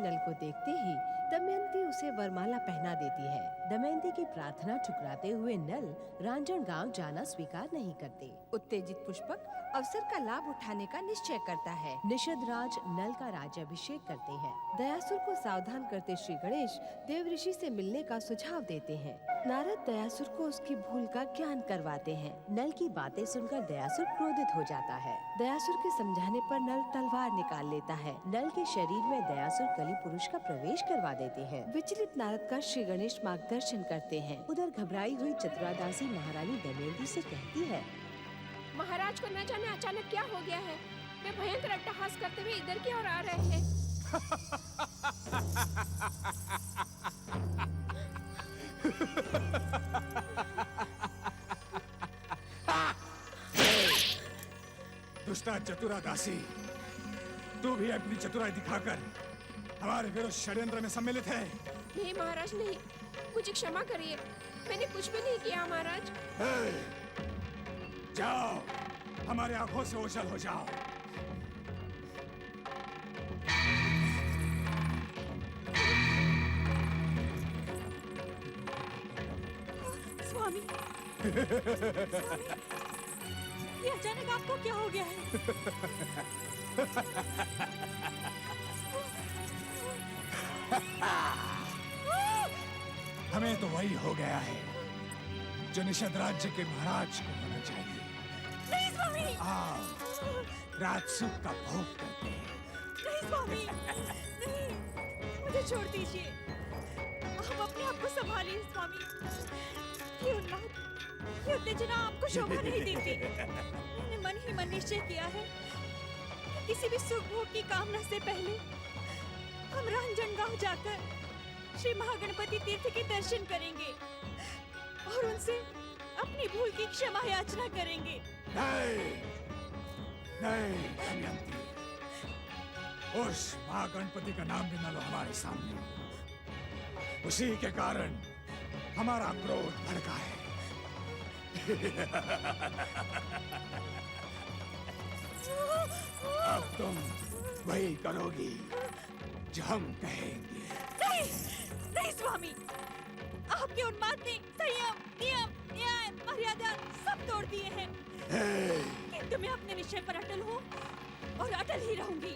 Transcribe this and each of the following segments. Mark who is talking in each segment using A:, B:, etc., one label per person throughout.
A: नल को देखते ही दमयंती उसे वरमाला पहना देती है। दमयंती की प्रार्थना ठुकराते हुए नल रांझणगांव जाना स्वीकार नहीं करते।
B: उत्तेजित पुष्पक अवसर का लाभ उठाने का निश्चय करता है।
A: निषद राज नल का राज्याभिषेक करते हैं। दयासुर को सावधान करते श्री गणेश देव ऋषि से मिलने का सुझाव देते हैं। नारद दयासुर को उसकी भूल का ज्ञान करवाते हैं। नल की बातें सुनकर दयासुर क्रोधित हो जाता है। दयासुर के समझाने पर नल तलवार निकाल लेता है। नल के शरीर में दयासुर कली पुरुष का प्रवेश करवा देते हैं। विचलित नारद का श्री गणेश मार्गदर्शन करते हैं। उधर घबराई हुई चतुरादासी महारानी दमयंती से कहती है,
C: महाराज को न जाने अचानक क्या हो गया है। वे भयंकर अट्टहास करते हुए इधर की ओर आ रहे हैं।
D: दुष्टा चतुरादासी, तू भी अपनी चतुराई दिखाकर हमारे विरुद्ध षड्यंत्र में सम्मिलित है।
C: नहीं महाराज नहीं, मुझे क्षमा करिए, मैंने कुछ भी नहीं किया महाराज।
D: जाओ, हमारे आंखों से ओझल हो जाओ।
E: स्वामी, ये अचानक आपको क्या हो गया है?
D: हमें तो वही हो गया है जो निषद राज्य के महाराज को होना चाहिए।
E: नहीं स्वामी,
D: आओ, राजसुख का भोग करते हैं।
E: नहीं स्वामी, नहीं, मुझे छोड़ दीजिए। आप अपने आप को संभालिए स्वामी। ये उन्माद, ये उत्तेजना आपको शोभा नहीं देती। मैंने मन ही मन निश्चय किया है कि किसी भी सुख भोग की कामना से पहले हम रांझणगांव जाकर श्री महागणपति तीर्थ के दर्शन करेंगे और उनसे अपनी भूल की क्षमा याचना करेंगे।
D: नहीं, नहीं दमयंती, उस महागणपति का नाम भी न लो हमारे सामने। उसी के कारण हमारा क्रोध भड़का है। अब तुम वही करोगी जो हम कहेंगे।
E: नहीं, नहीं स्वामी, आपके उन्माद ने संयम, नियम, न्याय, मर्यादा सब तोड़ दिए हैं। किंतु मैं अपने निश्चय पर अटल हूँ और अटल ही रहूंगी।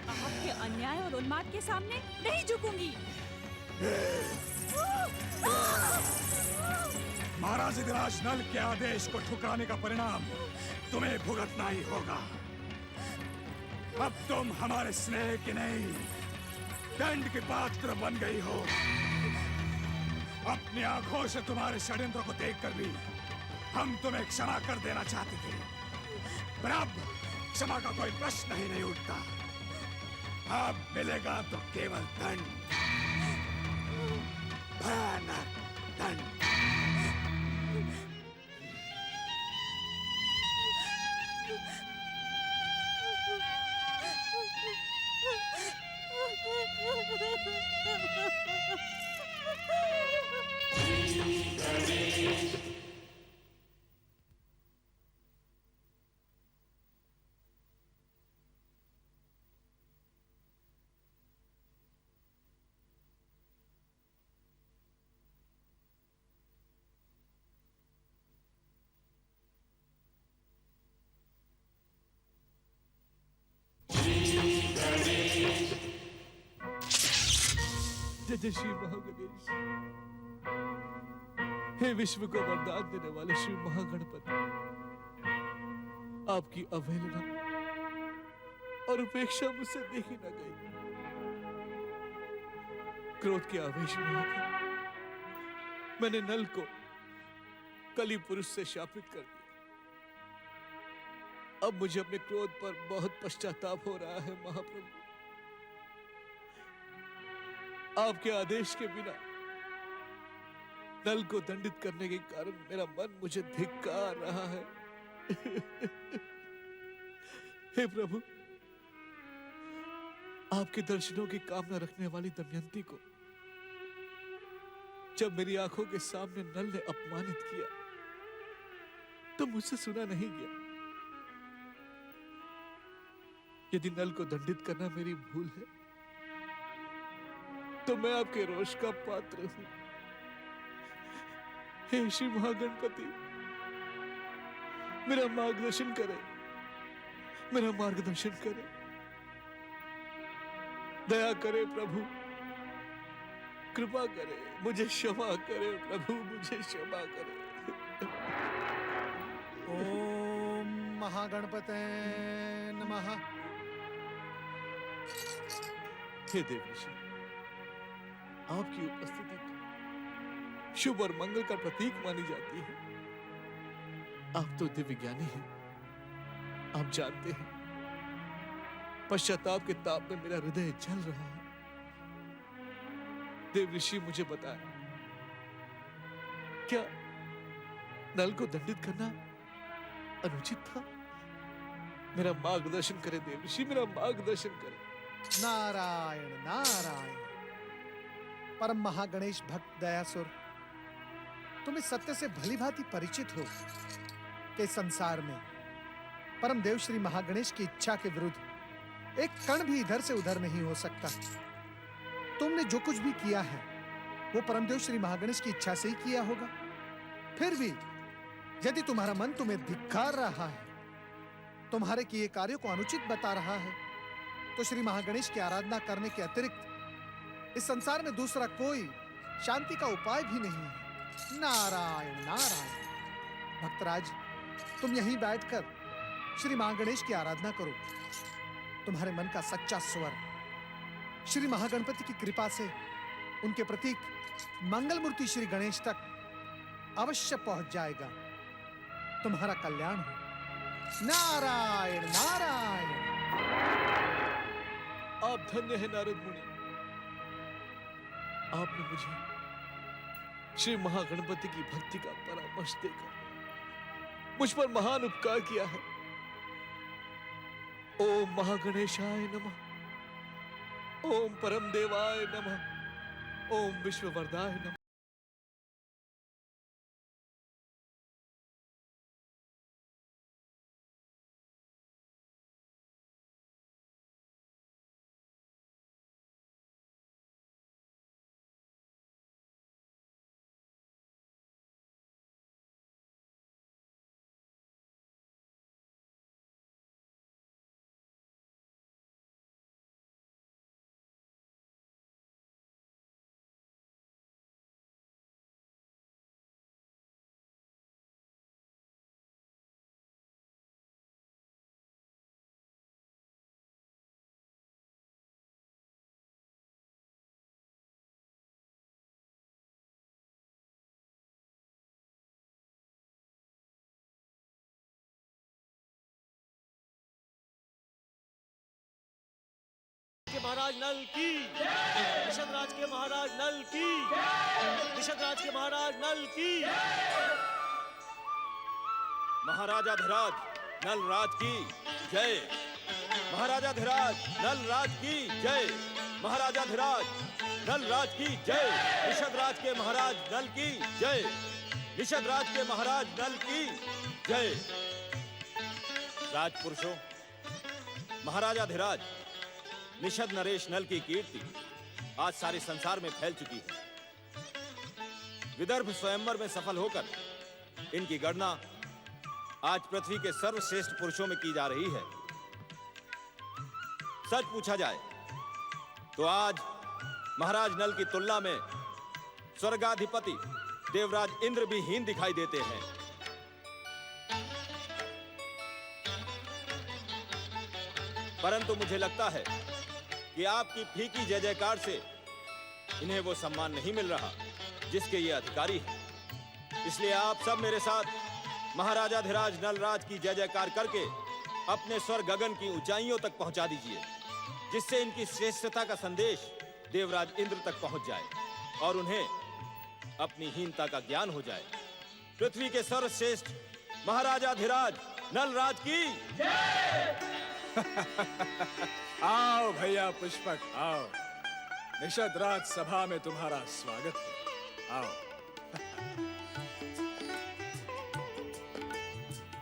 E: आपके अन्याय और उन्माद के सामने नहीं झुकूंगी।
D: महाराज अधिराज नल के आदेश को ठुकराने का परिणाम तुम्हें भुगतना ही होगा। अब तुम हमारे स्नेह की नहीं, दंड की पात्र बन गई हो। अपनी आंखों से तुम्हारे षड्यंत्र को देखकर भी हम तुम्हें क्षमा कर देना चाहते थे, पर अब क्षमा का कोई प्रश्न ही नहीं उठता। अब मिलेगा तो केवल दंड, भयानक दंड।
F: जय जय श्री महागणेश। हे विश्व को वरदान देने वाले श्री महागणपति, आपकी अवहेलना और उपेक्षा मुझसे देखी न गई। क्रोध के आवेश में आकर मैंने नल को कली पुरुष से शापित कर दिया। अब मुझे अपने क्रोध पर बहुत पश्चाताप हो रहा है महाप्रभु। आपके आदेश के बिना नल को दंडित करने के कारण मेरा मन मुझे धिक्कार रहा है। हे प्रभु, आपके दर्शनों की कामना रखने वाली दमयंती को जब मेरी आंखों के सामने नल ने अपमानित किया तो मुझसे सुना नहीं गया। यदि नल को दंडित करना मेरी भूल है तो मैं आपके रोष का पात्र हूं। हे श्री महागणपति, मेरा मार्गदर्शन करें, मेरा मार्गदर्शन करें, दया करे प्रभु, कृपा करे, मुझे क्षमा करे प्रभु, मुझे क्षमा करे।
G: ओम महागणपते नमः।
F: हे देव ऋषि, आपकी उपस्थिति शुभ और मंगल का प्रतीक मानी जाती है। आप तो दिव्य ज्ञानी हैं, आप जानते हैं पश्चाताप के ताप में मेरा हृदय जल रहा है। देव ऋषि मुझे बताया, क्या नल को दंडित करना अनुचित था? मेरा मार्गदर्शन करें देव ऋषि, मेरा मार्गदर्शन करें।
G: नारायण नारायण। परम महागणेश भक्त दयासुर, तुम इस सत्य से भली भांति परिचित हो कि संसार में परम देव श्री महागणेश की इच्छा के विरुद्ध एक कण भी इधर से उधर नहीं हो सकता। तुमने जो कुछ भी किया है वो परमदेव श्री महागणेश की इच्छा से ही किया होगा। फिर भी यदि तुम्हारा मन तुम्हें धिक्कार रहा है, तुम्हारे किए कार्यों को अनुचित बता रहा है, तो श्री महागणेश की आराधना करने के अतिरिक्त इस संसार में दूसरा कोई शांति का उपाय भी नहीं है। नारायण नारायण। भक्तराज, तुम यहीं बैठकर श्री महागणेश की आराधना करो। तुम्हारे मन का सच्चा स्वर श्री महागणपति की कृपा से उनके प्रतीक मंगल मूर्ति श्री गणेश तक अवश्य पहुंच जाएगा। तुम्हारा कल्याण हो। नारायण नारायण।
F: आप धन्य हैं नारद मुनि, आपने मुझे श्री महागणपति की भक्ति का परामर्श देकर मुझ पर महान उपकार किया है। ओम महागणेशाय नमः, ओम परम देवाय नमः, ओम विश्ववरदाय नमः।
H: के महाराज नल की, निषद राज के महाराज नल की, निषद राज के महाराज नल की, महाराजाधिराज नल राज की जय, महाराजाधिराज नल राज की जय, महाराजाधिराज नल राज की जय, निषद राज के महाराज नल की जय, निषद राज के महाराज नल की जय। राजपुरुषों, महाराजाधिराज निषद नरेश नल की कीर्ति आज सारे संसार में फैल चुकी है। विदर्भ स्वयंवर में सफल होकर इनकी गणना आज पृथ्वी के सर्वश्रेष्ठ पुरुषों में की जा रही है। सच पूछा जाए तो आज महाराज नल की तुलना में स्वर्गाधिपति देवराज इंद्र भी हीन दिखाई देते हैं। परंतु मुझे लगता है कि आपकी फीकी जय जयकार से इन्हें वो सम्मान नहीं मिल रहा जिसके ये अधिकारी हैं। इसलिए आप सब मेरे साथ महाराजाधिराज नलराज की जय जयकार करके अपने स्वर गगन की ऊंचाइयों तक पहुंचा दीजिए, जिससे इनकी श्रेष्ठता का संदेश देवराज इंद्र तक पहुंच जाए और उन्हें अपनी हीनता का ज्ञान हो जाए। पृथ्वी के सर्वश्रेष्ठ महाराजाधिराज नलराज की
D: आओ भैया पुष्पक, आओ। निषद राज सभा में तुम्हारा स्वागत है। आओ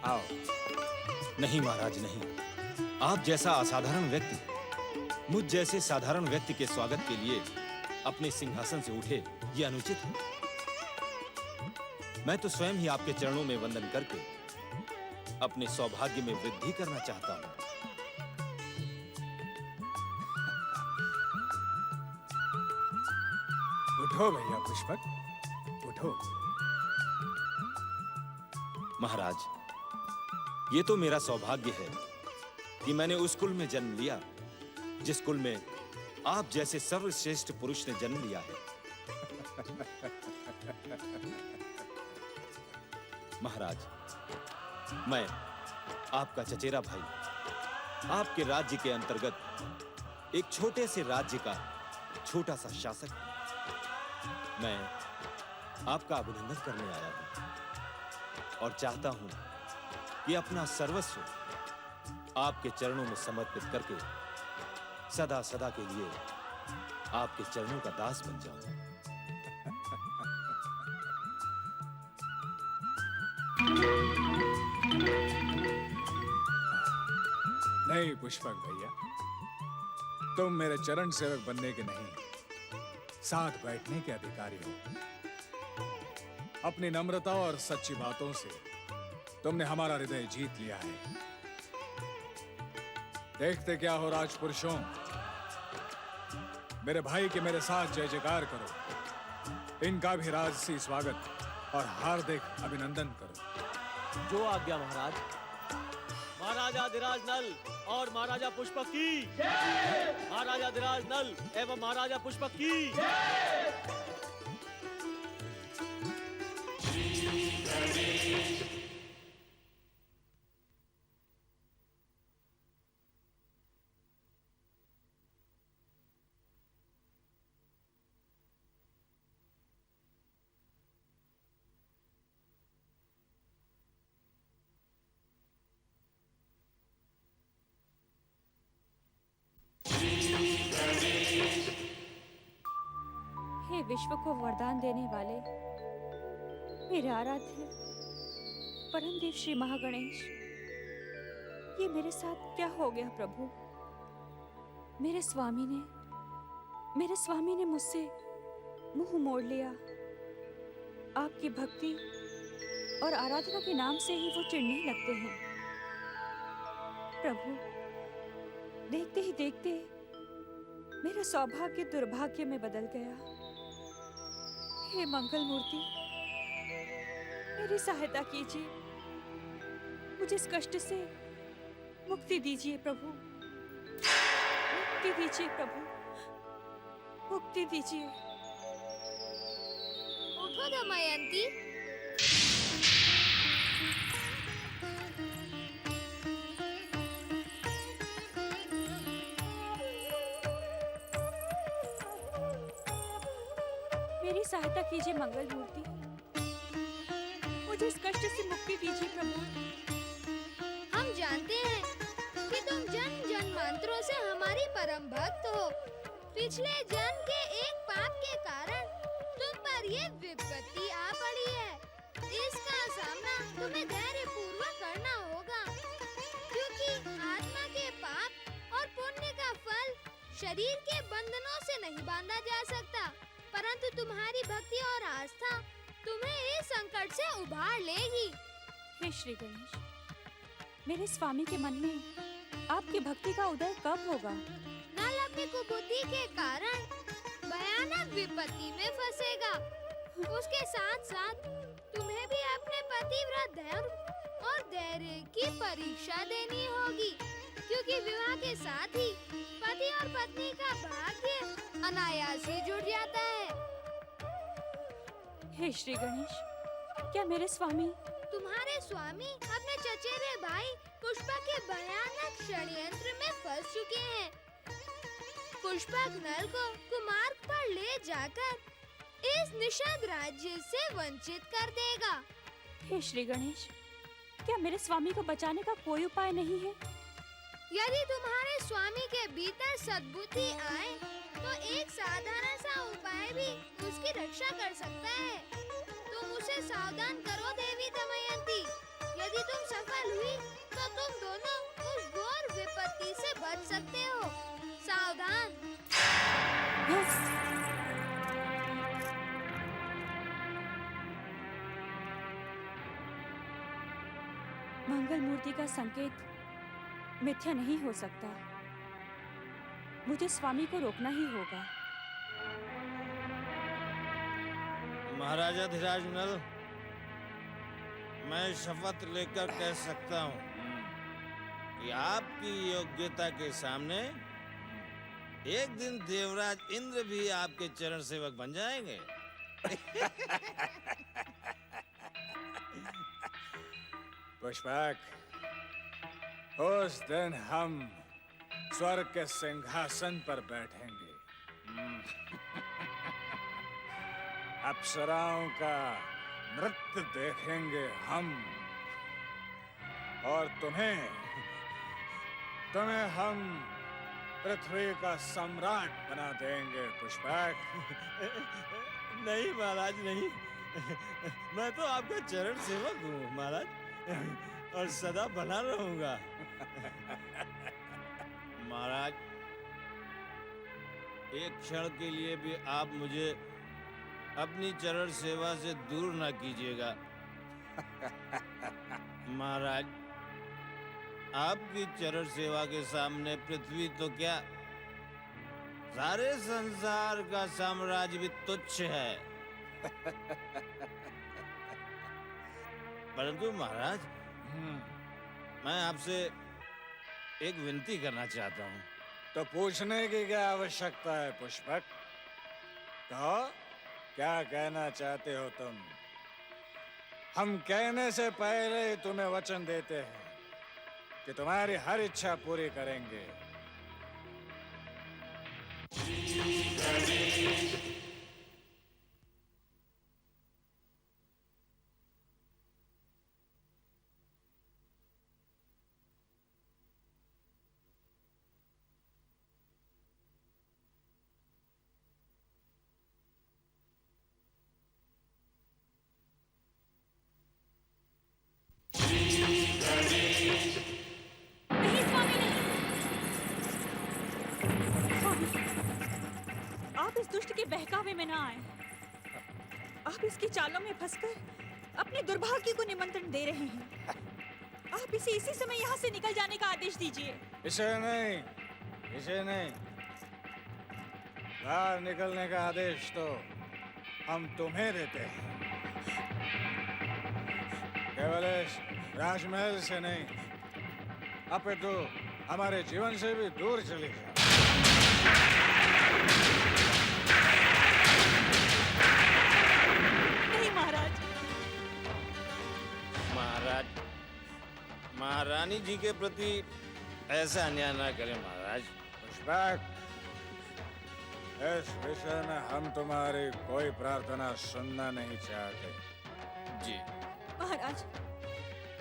D: आओ।
H: नहीं महाराज नहीं, आप जैसा असाधारण व्यक्ति मुझ जैसे साधारण व्यक्ति के स्वागत के लिए अपने सिंहासन से उठे ये अनुचित है। मैं तो स्वयं ही आपके चरणों में वंदन करके अपने सौभाग्य में वृद्धि करना चाहता हूं।
D: उठो भैया पुष्पक, उठो।
H: महाराज, ये तो मेरा सौभाग्य है कि मैंने उस कुल में जन्म लिया जिस कुल में आप जैसे सर्वश्रेष्ठ पुरुष ने जन्म लिया है। महाराज, मैं आपका चचेरा भाई, आपके राज्य के अंतर्गत एक छोटे से राज्य का छोटा सा शासक हूं। मैं आपका अभिनंदन करने आया हूं और चाहता हूं कि अपना सर्वस्व आपके चरणों में समर्पित करके सदा सदा के लिए आपके चरणों का दास बन जाऊं।
D: नहीं पुष्पक भैया, तुम मेरे चरण सेवक बनने के नहीं, साथ बैठने के अधिकारी हो। अपनी नम्रता और सच्ची बातों से तुमने हमारा हृदय जीत लिया है। देखते क्या हो राजपुरुषों, मेरे भाई के मेरे साथ जय जयकार करो। इनका भी राजसी स्वागत और हार्दिक अभिनंदन करो।
I: जो आज्ञा महाराज। महाराजा धीराज नल और महाराजा पुष्पक की, महाराजा धीराज नल एवं महाराजा पुष्पक की।
E: हे विश्व को वरदान देने वाले मेरे आराध्य परम देव श्री महागणेश, ये मेरे साथ क्या हो गया प्रभु? मेरे स्वामी ने मुझसे मुंह मोड़ लिया। आपकी भक्ति और आराधना के नाम से ही वो चिढ़ने लगते हैं। प्रभु, देखते ही देखते मेरा सौभाग्य दुर्भाग्य में बदल गया। हे मंगल मूर्ति, मेरी सहायता कीजिए, मुझे इस कष्ट से मुक्ति दीजिए प्रभु, मुक्ति दीजिए प्रभु, मुक्ति दीजिए।
C: उठो दमयंती।
E: मेरी सहायता कीजिए मंगल मूर्ति, मुझे इस कष्ट से मुक्ति दीजिए प्रभु।
C: हम जानते हैं कि तुम जन्म जन्मांतरों से हमारी परम भक्त हो। पिछले जन्म के एक पाप के कारण तुम पर ये विपत्ति आ पड़ी है। इसका सामना तुम्हें धैर्य पूर्वक करना होगा, क्योंकि आत्मा के पाप और पुण्य का फल शरीर के बंधनों से नहीं बांधा जा सकता, परंतु तुम्हारी भक्ति और आस्था तुम्हें इस संकट से उबार लेगी।
E: हे श्री गणेश, मेरे स्वामी के मन में आपकी भक्ति का उदय कब होगा?
C: नल अपनी कुबुद्धि के कारण भयानक विपत्ति में फंसेगा। उसके साथ साथ तुम्हें भी अपने पतिव्रत धर्म और धैर्य की परीक्षा देनी होगी, क्योंकि विवाह के साथ ही पति और पत्नी का भाग्य अनायास ही जुड़ जाता है।
E: हे श्री गणेश, क्या मेरे स्वामी
C: तुम्हारे स्वामी अपने चचेरे भाई पुष्पक के भयानक षड्यंत्र में फंस चुके हैं। पुष्पक नल को कुमार्ग पर ले जाकर इस निषाद राज्य से वंचित कर देगा।
E: हे श्री गणेश, क्या मेरे स्वामी को बचाने का कोई उपाय नहीं है?
C: यदि तुम्हारे स्वामी के भीतर सद्बुद्धि आए तो एक साधारण सा उपाय भी उसकी रक्षा कर सकता है। तुम उसे सावधान करो देवी दमयंती। यदि तुम सफल हुई तो तुम दोनों उस घोर विपत्ति से बच सकते हो। सावधान।
E: यस, मंगल मूर्ति का संकेत मिथ्या नहीं हो सकता। मुझे स्वामी को रोकना ही होगा।
H: महाराजा धीराज नल, मैं शपथ लेकर कह सकता हूँ कि आपकी योग्यता के सामने एक दिन देवराज इंद्र भी आपके चरण सेवक बन जाएंगे।
D: पुष्पक, उस दिन हम स्वर्ग के सिंहासन पर बैठेंगे। अप्सराओं का नृत्य देखेंगे हम, और तुम्हें हम पृथ्वी का सम्राट बना देंगे पुष्पक।
H: नहीं महाराज, नहीं। मैं तो आपका चरण सेवक हूँ महाराज, और सदा बना रहूंगा। महाराज, एक क्षण के लिए भी आप मुझे अपनी चरण सेवा से दूर ना कीजिएगा। महाराज, आपकी चरण सेवा के सामने पृथ्वी तो क्या, सारे संसार का साम्राज्य भी तुच्छ है। परंतु महाराज, मैं आपसे एक विनती करना चाहता हूँ।
D: तो पूछने की क्या आवश्यकता है पुष्पक? कहो, क्या कहना चाहते हो तुम? हम कहने से पहले ही तुम्हें वचन देते हैं कि तुम्हारी हर इच्छा पूरी करेंगे।
E: नहीं स्वामी, नहीं। स्वामी, आप इस दुष्ट के बहकावे में ना आए। आप इसकी चालों में फंसकर अपने दुर्भाग्य को निमंत्रण दे रहे हैं। आप इसे इसी समय यहाँ से निकल जाने का आदेश दीजिए।
D: इसे नहीं, इसे नहीं। बाहर निकलने का आदेश तो हम तुम्हें देते हैं। केवल इस राजमहल से नहीं, अपितु हमारे जीवन से भी दूर चली जाओ।
E: नहीं महाराज।
H: महाराज, महारानी जी के प्रति ऐसा अन्याय ना करें महाराज।
D: पुष्पक, इस विषय में हम तुम्हारी कोई प्रार्थना सुनना नहीं चाहते।
H: जी
E: महाराज,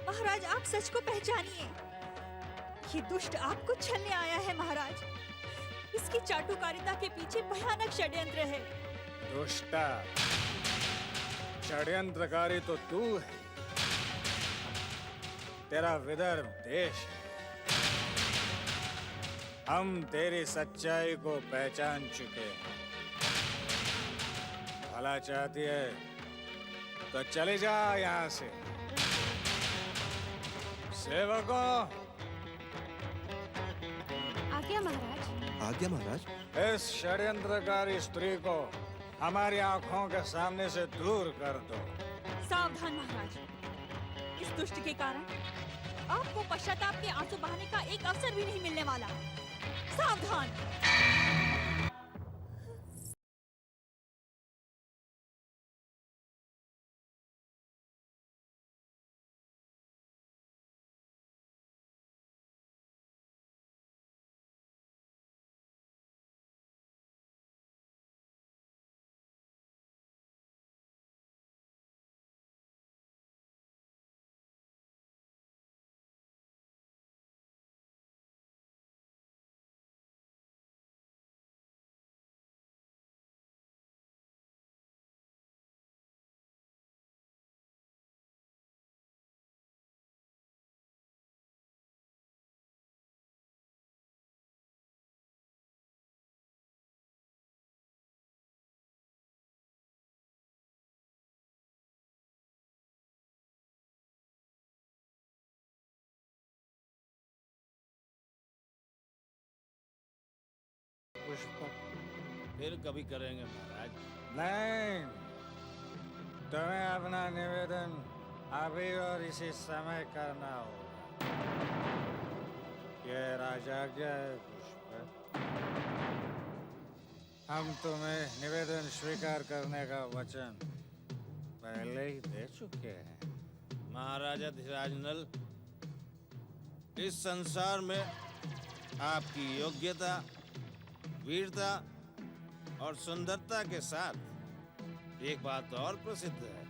E: महाराज, आप सच को पहचानिए। ये दुष्ट आपको छलने आया है महाराज। इसकी चाटुकारिता के पीछे भयानक षड्यंत्र है।
D: दुष्टा, षड्यंत्रकारी तो तू है। तेरा विदर्भ देश है। हम तेरी सच्चाई को पहचान चुके हैं। भला चाहती है तो चले जा यहाँ से। सेवकों,
C: आज्ञा महाराज।
F: आज्ञा महाराज।
D: इस षड्यंत्रकारी स्त्री को हमारी आंखों के सामने से दूर कर दो।
E: सावधान महाराज, इस दुष्ट के कारण आपको पश्चाताप के आंसू बहाने का एक अवसर भी नहीं मिलने वाला। सावधान।
J: पुष्पक।
H: फिर कभी करेंगे महाराज।
J: नहीं, तुम्हें अपना निवेदन अभी और इसी समय करना होगा। यह राजाज्ञा है पुष्पक। हम तुम्हें निवेदन स्वीकार करने का वचन पहले ही दे चुके हैं।
H: महाराजा धीराज नल, इस संसार में आपकी योग्यता, वीरता और सुंदरता के साथ एक बात और प्रसिद्ध है।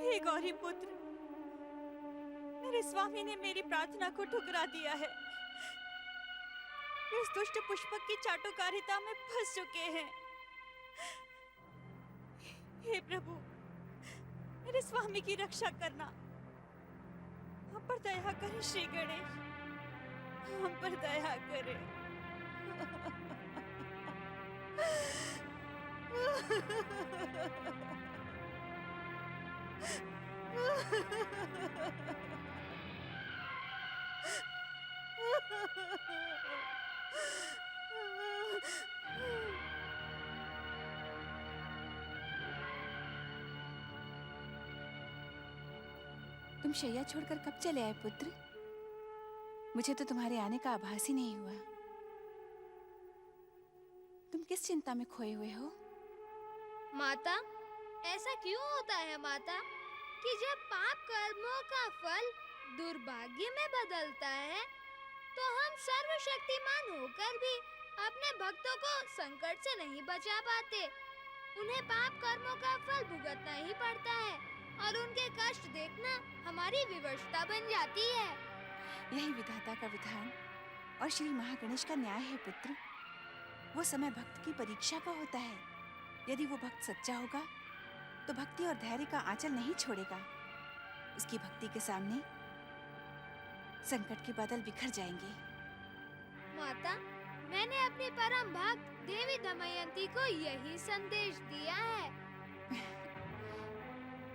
E: हे गौरी पुत्र, मेरे स्वामी ने मेरी प्रार्थना को ठुकरा दिया है। वे उस दुष्ट पुष्पक की चाटुकारिता में फंस चुके हैं। हे प्रभु, मेरे स्वामी की रक्षा करना। हम पर दया करें श्री गणेश, हम पर दया करें।
B: तुम शैया छोड़कर कब चले आए पुत्र? मुझे तो तुम्हारे आने का आभास ही नहीं हुआ। तुम किस चिंता में खोए हुए हो?
C: माता, ऐसा क्यों होता है माता कि जब पाप कर्मों का फल दुर्भाग्य में बदलता है तो हम सर्वशक्तिमान होकर भी अपने भक्तों को संकट से नहीं बचा पाते। उन्हें पाप कर्मों का फल भुगतना ही पड़ता है और उनके कष्ट देखना हमारी विवशता बन जाती है।
B: यही विधाता का विधान और श्री महागणेश का न्याय है पुत्र। वो समय भक्त की परीक्षा का होता है। यदि वो भक्त सच्चा होगा तो भक्ति और धैर्य का आंचल नहीं छोड़ेगा। उसकी भक्ति के सामने संकट के बादल बिखर जाएंगे।
C: माता, मैंने अपनी परम भक्त देवी दमयंती को यही संदेश दिया है।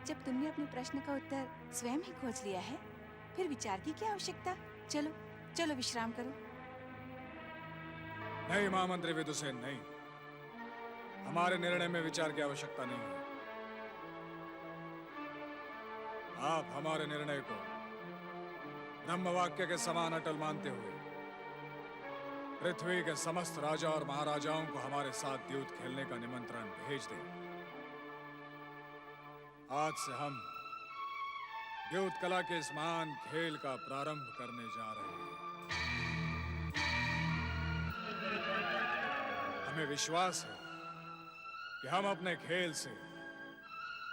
B: जब तुमने अपने प्रश्न का उत्तर स्वयं ही खोज लिया है, फिर विचार की क्या आवश्यकता? चलो चलो विश्राम करो।
D: नहीं महामंत्री विदुसेन, नहीं। हमारे निर्णय में विचार की आवश्यकता नहीं है। आप हमारे निर्णय को ब्रह्मवाक्य के समान अटल मानते हुए पृथ्वी के समस्त राजा और महाराजाओं को हमारे साथ द्यूत खेलने का निमंत्रण भेज दें। आज से हम द्यूत कला के इस महान खेल का प्रारंभ करने जा रहे हैं। हमें विश्वास है कि हम अपने खेल से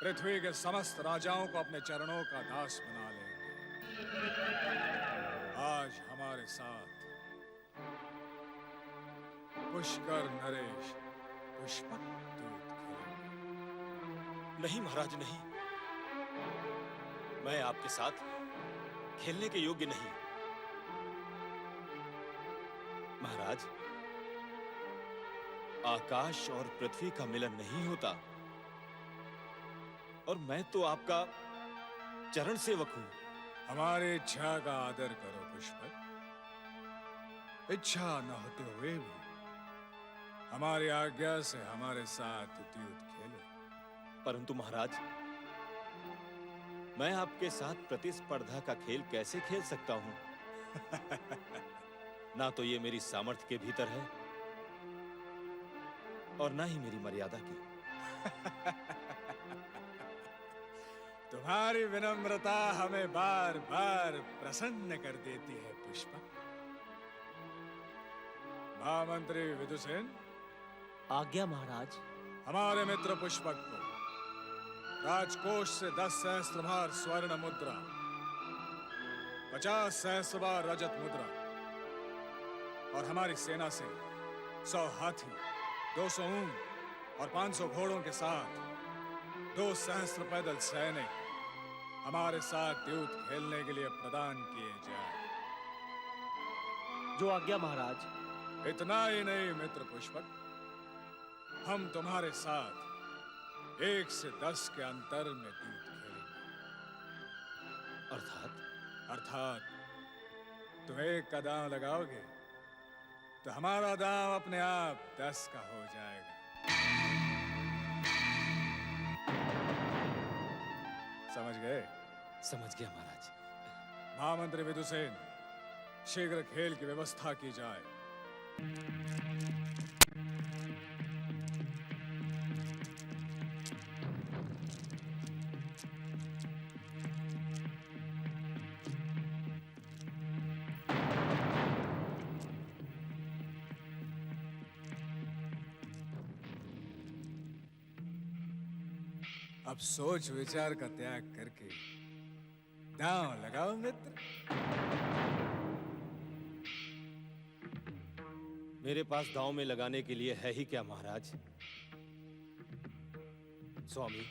D: पृथ्वी के समस्त राजाओं को अपने चरणों का दास बना लेंगे। आज हमारे साथ पुष्कर नरेश पुष्पक दूत खेलेंगे।
H: नहीं महाराज, नहीं। मैं आपके साथ खेलने के योग्य नहीं। महाराज, आकाश और पृथ्वी का मिलन नहीं होता, और मैं तो आपका चरण सेवक हूं।
D: हमारी इच्छा का आदर करो पुष्पक। इच्छा न होते हुए भी हमारी आज्ञा से हमारे साथ द्यूत खेलो।
H: परंतु महाराज, मैं आपके साथ प्रतिस्पर्धा का खेल कैसे खेल सकता हूं? ना तो ये मेरी सामर्थ्य के भीतर है और ना ही मेरी मर्यादा की।
D: तुम्हारी विनम्रता हमें बार बार प्रसन्न कर देती है पुष्पक। महामंत्री विदुसेन,
I: आज्ञा महाराज।
D: हमारे मित्र पुष्पक को राजकोष से 10 सहस्त्रभार स्वर्ण मुद्रा, 50 सहस्त्रभार रजत मुद्रा और हमारी सेना से 100 हाथी, 200 ऊंट और 500 घोड़ों के साथ 2 सहस्त्र पैदल सैनिक हमारे साथ द्यूत खेलने के लिए प्रदान किए जाए।
I: जो आज्ञा महाराज।
D: इतना ही नहीं मित्र पुष्पक, हम तुम्हारे साथ 1 से 10 के अंतर में द्यूत खेलेंगे। अर्थात तुम 1 का दांव लगाओगे तो हमारा दांव अपने आप 10 का हो जाएगा। समझ गए?
H: समझ गया महाराज।
D: महामंत्री विदुसेन, शीघ्र खेल की व्यवस्था की जाए। अब सोच विचार का त्याग करके दांव लगाओ मित्र।
H: मेरे पास दांव में लगाने के लिए है ही क्या महाराज? स्वामी,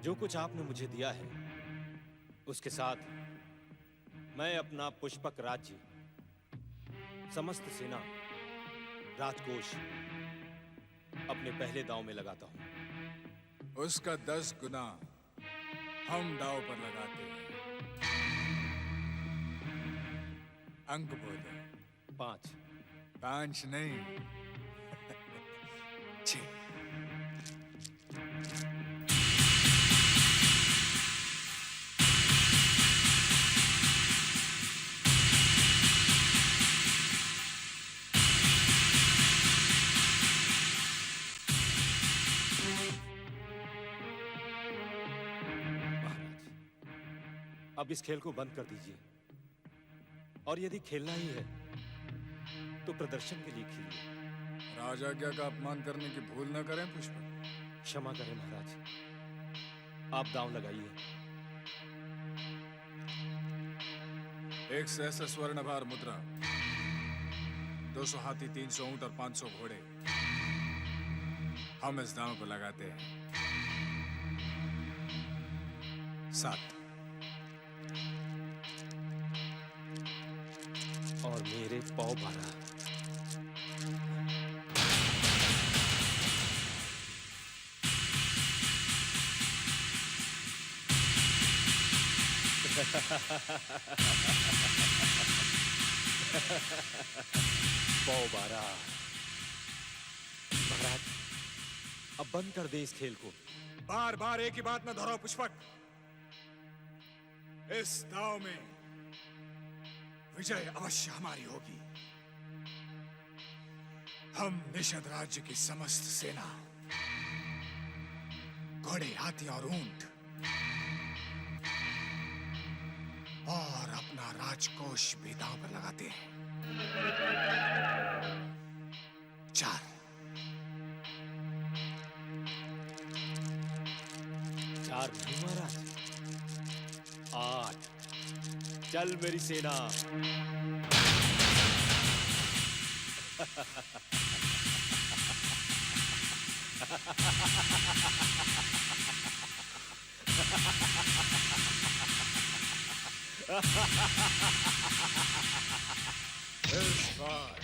H: जो कुछ आपने मुझे दिया है उसके साथ मैं अपना पुष्पक राज्य, समस्त सेना, राजकोष अपने पहले दांव में लगाता हूं।
D: उसका 10 गुना हम दांव पर लगाते हैं। अंक बोलो।
H: 5।
D: 5 नहीं, 6।
H: अब इस खेल को बंद कर दीजिए, और यदि खेलना ही है तो प्रदर्शन के लिए खेलिए।
D: राजाज्ञा का अपमान करने की भूल न करें पुष्पक।
H: क्षमा करें महाराज, आप दांव लगाइए।
D: 1 सहस्त्र स्वर्णभार मुद्रा, 200 हाथी, 300 ऊंट और 500 घोड़े हम इस दांव को लगाते हैं। 7।
H: और मेरे पौ 12। महाराज, अब बंद कर दे इस खेल को।
D: बार बार एक ही बात न दोहराओ पुष्पक। इस दाव में विजय अवश्य हमारी होगी। हम निषद राज्य की समस्त सेना, घोड़े, हाथी और ऊंट और अपना राजकोष भी दांव पर लगाते हैं। 4
I: नहीं महाराज, 8। चल मेरी सेना।
D: इस बार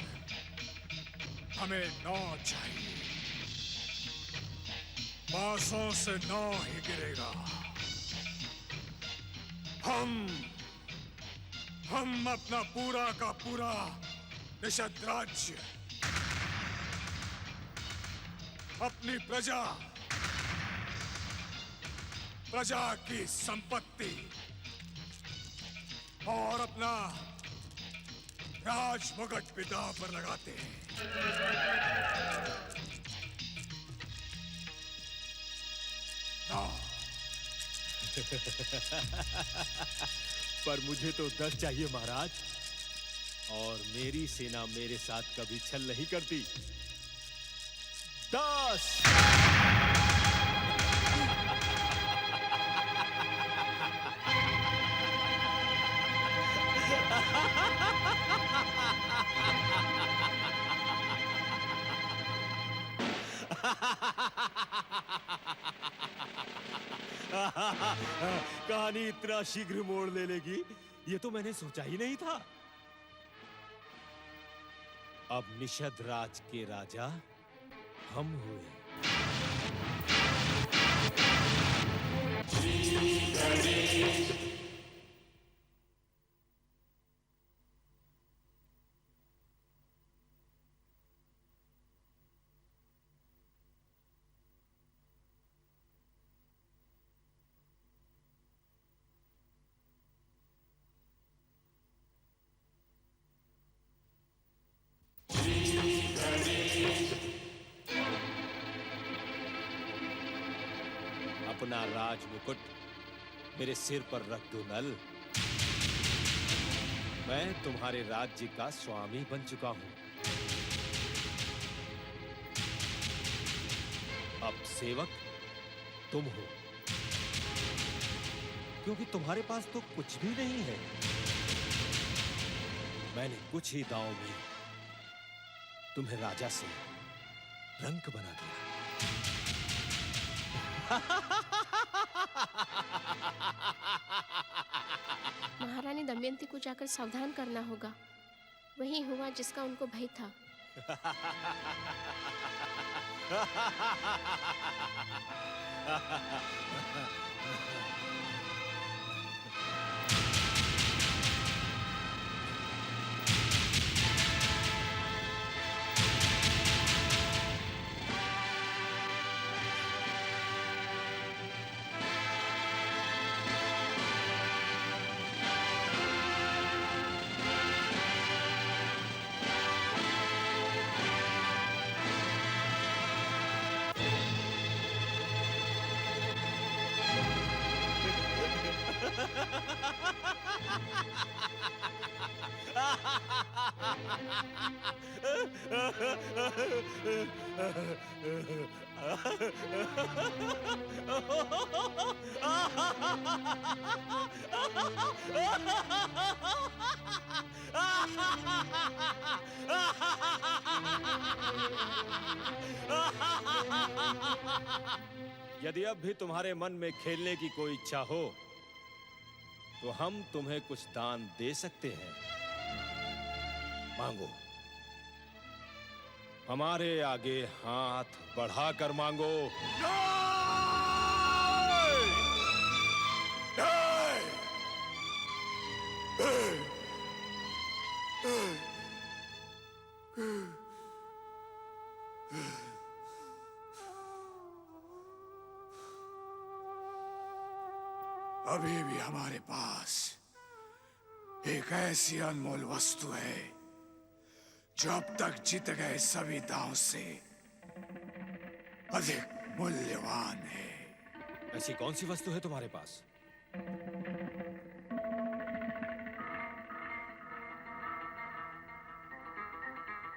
D: हमें 9 चाहिए। बांसों से 9 ही गिरेगा। हम अपना पूरा का पूरा निषद राज्य, अपनी प्रजा की संपत्ति और अपना राज मुगट भी दांव पर लगाते हैं।
I: पर मुझे तो 10 चाहिए महाराज, और मेरी सेना मेरे साथ कभी छल नहीं करती। 10। कहानी इतना शीघ्र मोड़ ले लेगी, ये तो मैंने सोचा ही नहीं था। अब निषद राज के राजा हम हुए। अपना राज मुकुट मेरे सिर पर रख दो नल। मैं तुम्हारे राज्य का स्वामी बन चुका हूं। अब सेवक तुम हो, क्योंकि तुम्हारे पास तो कुछ भी नहीं है। मैंने कुछ ही दांव में तुम्हें राजा से रंक बना दिया।
K: महारानी दमयंती को जाकर सावधान करना होगा। वही हुआ जिसका उनको भय था।
H: यदि अब भी तुम्हारे मन में खेलने की कोई इच्छा हो तो हम तुम्हें कुछ दान दे सकते हैं। मांगो, हमारे आगे हाथ बढ़ाकर मांगो।
D: अभी भी हमारे पास एक ऐसी अनमोल वस्तु है जो अब तक जीते गए सभी दांव से अधिक मूल्यवान है।
H: ऐसी कौन सी वस्तु है तुम्हारे पास?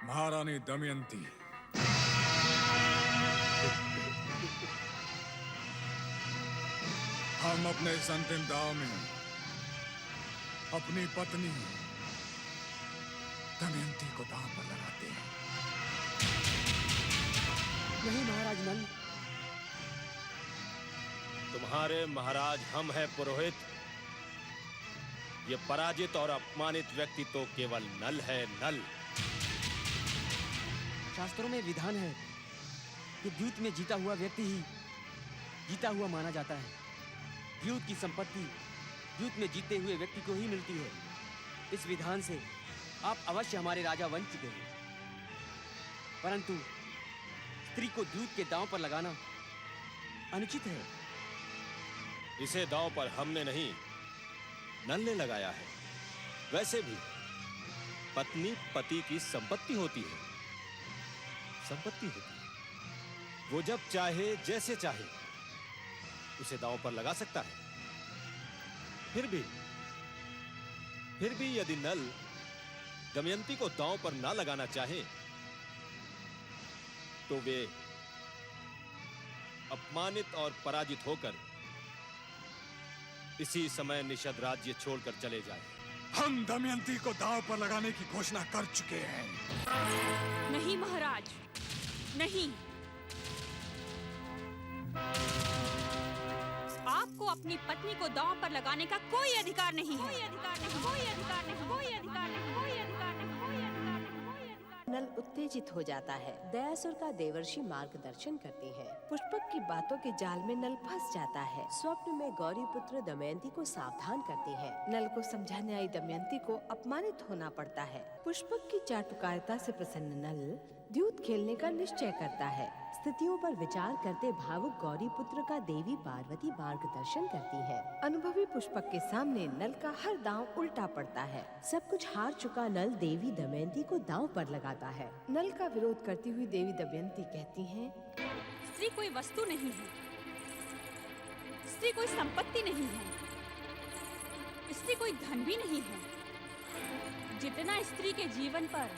D: महारानी दमयंती। हम अपने इस अंतिम दांव में अपनी पत्नी दमयंती को दांव पर लगाते हैं।
I: नहीं महाराज नल।
H: तुम्हारे महाराज हम हैं पुरोहित। ये पराजित और अपमानित व्यक्ति तो केवल नल है, नल।
I: शास्त्रों में विधान है कि द्यूत में जीता हुआ व्यक्ति ही जीता हुआ माना जाता है। द्यूत की संपत्ति द्यूत में जीते हुए व्यक्ति को ही मिलती है। इस विधान से आप अवश्य हमारे राजा बन चुके हैं, परंतु स्त्री को द्यूत के दांव पर लगाना अनुचित है।
H: इसे दांव पर हमने नहीं, नल ने लगाया है। वैसे भी पत्नी पति की संपत्ति होती है, संपत्ति होती है। वो जब चाहे जैसे चाहे उसे दांव पर लगा सकता है। फिर भी यदि नल दमयंती को दांव पर ना लगाना चाहे तो वे अपमानित और पराजित होकर इसी समय निषद राज्य छोड़कर चले जाएं।
D: हम दमयंती को दांव पर लगाने की घोषणा कर चुके हैं।
E: नहीं महाराज, नहीं। आपको अपनी पत्नी को दांव पर लगाने का कोई अधिकार नहीं है। कोई अधिकार नहीं, कोई अधिकार नहीं, कोई अधिकार नहीं, कोई अधिकार नहीं, कोई अधिकार नहीं, कोई अधिकार।
A: नल उत्तेजित हो जाता है। दयासुर का देवर्षि मार्गदर्शन करती है। पुष्पक की बातों के जाल में नल फंस जाता है। स्वप्न में गौरी पुत्र दमयंती को सावधान करती है। नल को समझाने आई दमयंती को अपमानित होना पड़ता है। पुष्पक की चाटुकारिता से प्रसन्न नल द्यूत खेलने का निश्चय करता है। स्थितियों पर विचार करते भावुक गौरी पुत्र का देवी पार्वती मार्गदर्शन करती है। अनुभवी पुष्पक के सामने नल का हर दांव उल्टा पड़ता है। सब कुछ हार चुका नल देवी दमयंती को दांव पर लगाता है। नल का विरोध करती हुई देवी दमयंती कहती हैं,
E: स्त्री कोई वस्तु नहीं है, स्त्री कोई संपत्ति नहीं है, स्त्री कोई धन भी नहीं है। जितना स्त्री के जीवन पर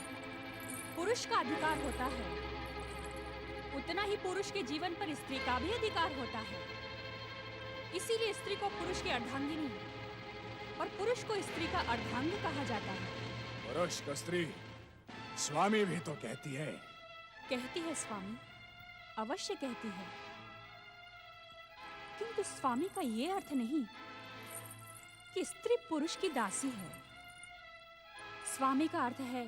E: पुरुष का अधिकार होता है, उतना ही पुरुष के जीवन पर स्त्री का भी अधिकार होता है। इसीलिए स्त्री को पुरुष की अर्धांगिनी और पुरुष को स्त्री का अर्धांग कहा जाता है।
D: पुरुष को स्त्री स्वामी भी तो कहती है।
E: कहती है स्वामी, अवश्य कहती है, किंतु स्वामी का ये अर्थ नहीं कि स्त्री पुरुष की दासी है। स्वामी का अर्थ है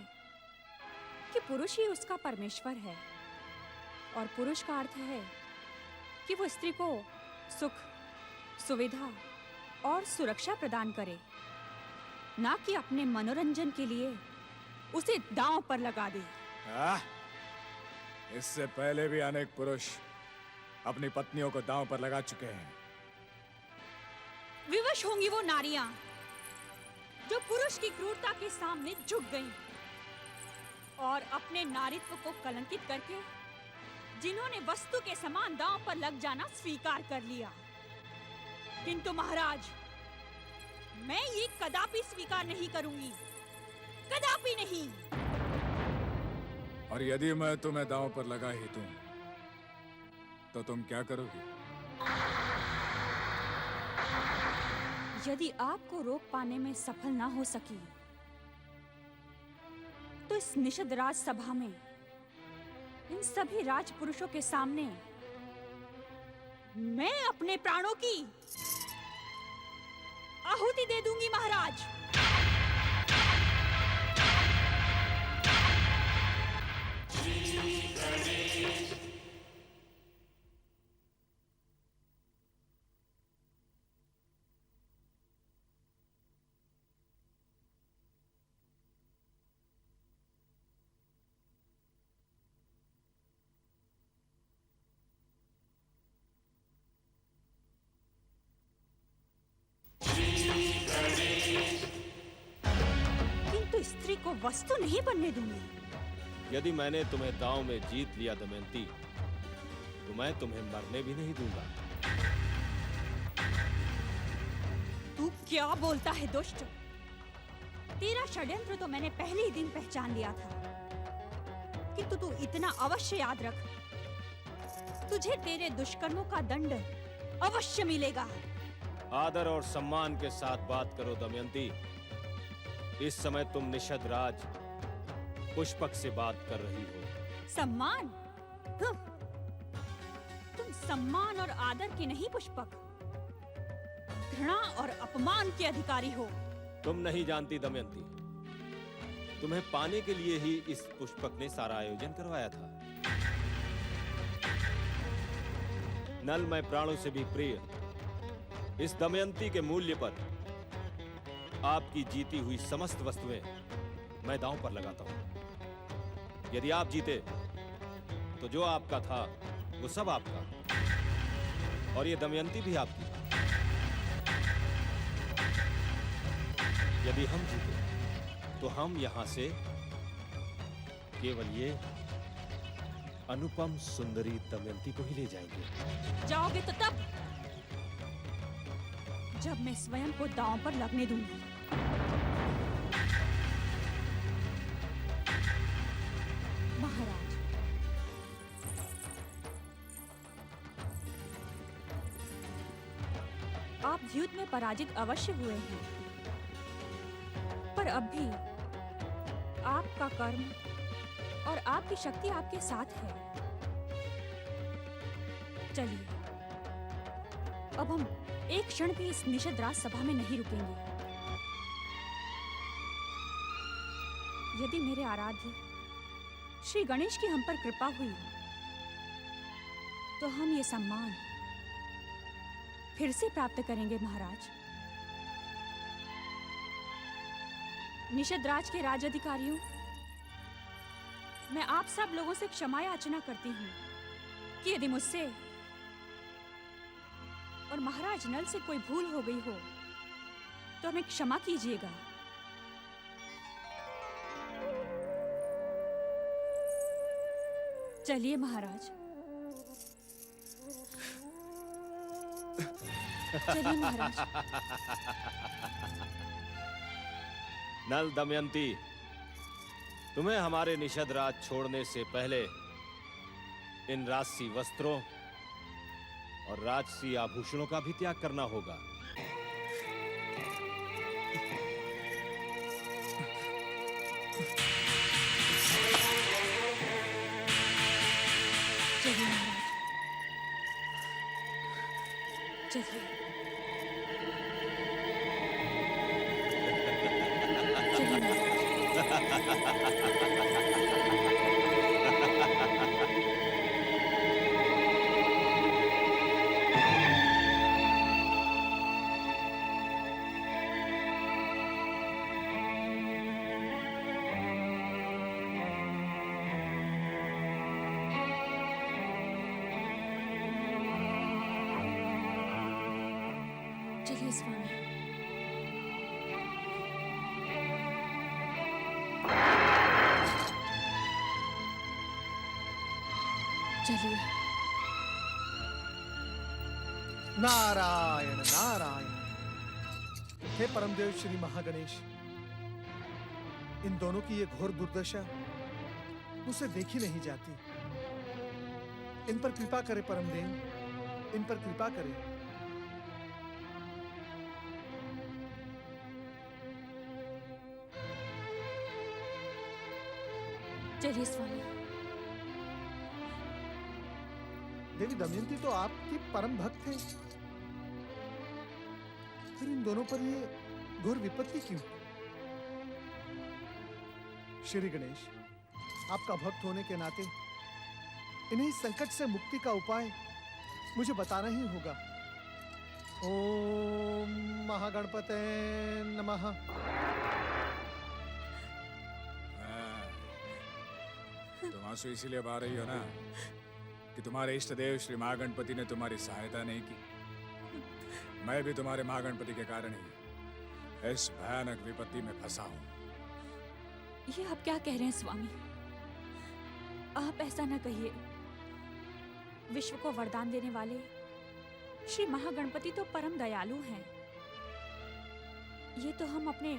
E: कि पुरुष ही उसका परमेश्वर है, और पुरुष का अर्थ है कि वो स्त्री को सुख, सुविधा और सुरक्षा प्रदान करे, ना कि अपने मनोरंजन के लिए उसे दांव पर लगा दे।
D: इससे पहले भी अनेक पुरुष अपनी पत्नियों को दांव पर लगा चुके हैं।
E: विवश होंगी वो नारियां जो पुरुष की क्रूरता के सामने झुक गईं और अपने नारीत्व को कलंकित करके जिन्होंने वस्तु के समान दांव पर लग जाना स्वीकार कर लिया। किंतु महाराज, मैं ये कदापि स्वीकार नहीं करूंगी, कदापि नहीं।
D: और यदि मैं तुम्हें दांव पर लगा ही दूं, तो तुम क्या करोगी?
E: यदि आपको रोक पाने में सफल ना हो सकी, तो इस निषद राज सभा में इन सभी राजपुरुषों के सामने मैं अपने प्राणों की आहुति दे दूंगी महाराज। स्त्री को वस्तु नहीं बनने दूंगी।
H: यदि मैंने तुम्हें दांव में जीत लिया दमयंती, तो मैं तुम्हें मरने भी नहीं दूंगा।
E: तू क्या बोलता है दुष्ट? तेरा षड्यंत्र तो मैंने पहले ही दिन पहचान लिया था, किंतु तू इतना अवश्य याद रख, तुझे तेरे दुष्कर्मों का दंड अवश्य मिलेगा।
H: आदर और सम्मान के साथ बात करो दमयंती। इस समय तुम निषद राज पुष्पक से बात कर रही हो।
E: सम्मान? तुम सम्मान और आदर के नहीं पुष्पक, घृणा और अपमान के अधिकारी हो।
H: तुम नहीं जानती दमयंती, तुम्हें पाने के लिए ही इस पुष्पक ने सारा आयोजन करवाया था। नल मैं प्राणों से भी प्रिय इस दमयंती के मूल्य पर आपकी जीती हुई समस्त वस्तुएं मैं दांव पर लगाता हूं। यदि आप जीते तो जो आपका था वो सब आपका, और ये दमयंती भी आपकी। यदि हम जीते तो हम यहां से केवल ये अनुपम सुंदरी दमयंती को ही ले जाएंगे।
E: जाओगे तो तब जब मैं स्वयं को दांव पर लगने दूंगी। महाराज, आप युद्ध में पराजित अवश्य हुए हैं, पर अब भी आपका कर्म और आपकी शक्ति आपके साथ है। चलिए, अब हम एक क्षण भी इस निषद राज सभा में नहीं रुकेंगे। यदि मेरे आराध्य श्री गणेश की हम पर कृपा हुई तो हम ये सम्मान फिर से प्राप्त करेंगे। महाराज, निषद राज के राज अधिकारियों, मैं आप सब लोगों से क्षमा याचना करती हूँ कि यदि मुझसे और महाराज नल से कोई भूल हो गई हो तो हमें क्षमा कीजिएगा। चलिए महाराज, चलिए महाराज।
H: नल दमयंती, तुम्हें हमारे निषद राज छोड़ने से पहले इन राजसी वस्त्रों और राजसी आभूषणों का भी त्याग करना होगा।
E: चलिए महाराज, चलिए। चलिए महाराज। चलिए स्वामी। चलिए।
G: नारायण नारायण। हे परमदेव श्री महागणेश, इन दोनों की ये घोर दुर्दशा मुझसे देखी नहीं जाती। इन पर कृपा करे परमदेव, इन पर कृपा करे।
E: चलिए स्वामी।
G: देवी दमयंती तो आपकी परम भक्त है, फिर इन दोनों पर ये घोर विपत्ति क्यों? श्री गणेश, आपका भक्त होने के नाते इन्हें इस संकट से मुक्ति का उपाय मुझे बताना ही होगा। ओम महागणपते नमः।
D: तुम आंसू इसीलिए बहा रही हो ना कि तुम्हारे इष्ट देव श्री महागणपति ने तुम्हारी सहायता नहीं की। मैं भी तुम्हारे महागणपति के कारण ही इस भयानक विपत्ति में फंसा हूं।
E: ये आप क्या कह रहे हैं स्वामी? आप ऐसा न कहिए। विश्व को वरदान देने वाले श्री महागणपति तो परम दयालु हैं। ये तो हम अपने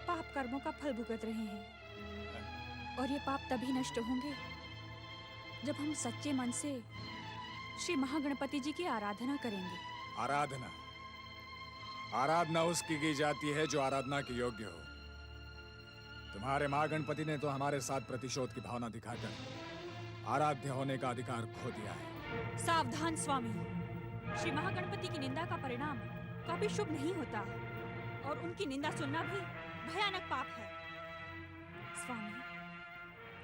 E: पाप कर्मों का फल भुगत रहे हैं, और ये पाप तभी नष्ट होंगे जब हम सच्चे मन से श्री महागणपति जी की आराधना करेंगे।
D: आराधना आराधना उसकी की जाती है जो आराधना के योग्य हो। तुम्हारे महागणपति ने तो हमारे साथ प्रतिशोध की भावना दिखाकर आराध्य होने का अधिकार खो दिया है।
E: सावधान स्वामी, श्री महागणपति की निंदा का परिणाम कभी शुभ नहीं होता, और उनकी निंदा सुनना भी भयानक पाप है। स्वामी,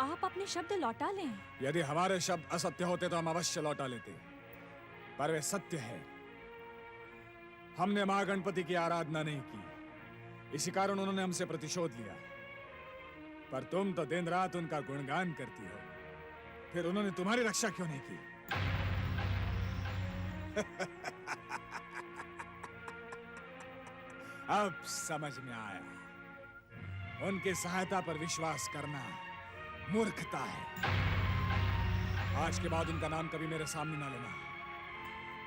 E: आप अपने शब्द लौटा लें।
D: यदि हमारे शब्द असत्य होते तो हम अवश्य लौटा लेते, पर वे सत्य है। हमने महागणपति की आराधना नहीं की, इसी कारण उन्होंने हमसे प्रतिशोध लिया। पर तुम तो दिन रात उनका गुणगान करती हो, फिर उन्होंने तुम्हारी रक्षा क्यों नहीं की? अब समझ में आया, उनकी सहायता पर विश्वास करना मूर्खता है। आज के बाद उनका नाम कभी मेरे सामने ना लेना,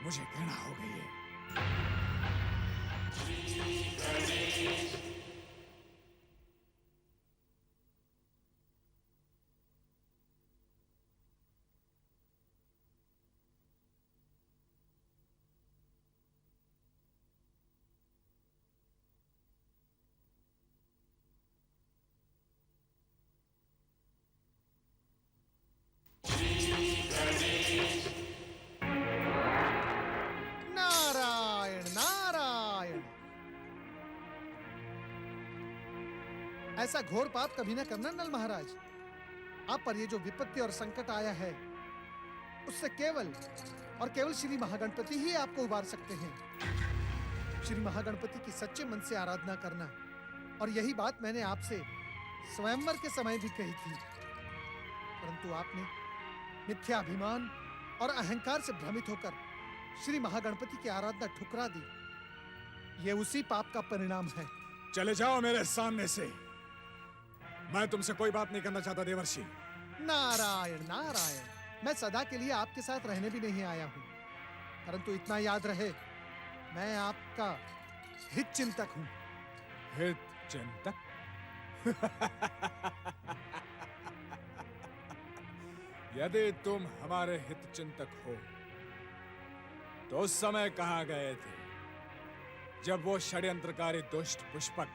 D: मुझे घृणा हो गई है।
G: नारायण नारायण। ऐसा घोर पाप कभी ना करना नल महाराज। आप पर ये जो विपत्ति और संकट आया है, उससे केवल और केवल श्री महागणपति ही आपको उबार सकते हैं। श्री महागणपति की सच्चे मन से आराधना करना, और यही बात मैंने आपसे स्वयंवर के समय भी कही थी, परंतु आपने मिथ्याभिमान और अहंकार से भ्रमित होकर श्री महागणपति की आराधना ठुकरा दी। ये उसी पाप का परिणाम है।
D: चले जाओ मेरे सामने से, मैं तुमसे कोई बात नहीं करना चाहता देवर्षि।
G: नारायण नारायण। मैं सदा के लिए आपके साथ रहने भी नहीं आया हूं, परंतु इतना याद रहे, मैं आपका हित चिंतक हूं।
D: हित चिंतक? यदि तुम हमारे हित चिंतक हो तो उस समय कहां गए थे जब वो षड्यंत्रकारी दुष्ट पुष्पक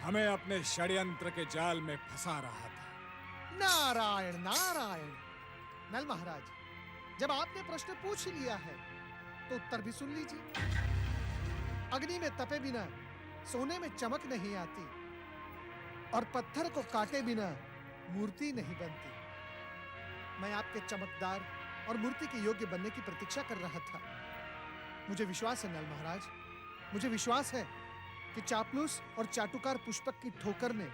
D: हमें अपने षड्यंत्र के जाल में फंसा रहा था?
G: नारायण नारायण। नल महाराज, जब आपने प्रश्न पूछ ही लिया है तो उत्तर भी सुन लीजिए। अग्नि में तपे बिना सोने में चमक नहीं आती, और पत्थर को काटे बिना मूर्ति नहीं बनती। मैं आपके चमकदार और मूर्ति के योग्य बनने की प्रतीक्षा कर रहा था। मुझे विश्वास है नल महाराज, मुझे विश्वास है कि चापलूस और चाटुकार पुष्पक की ठोकर ने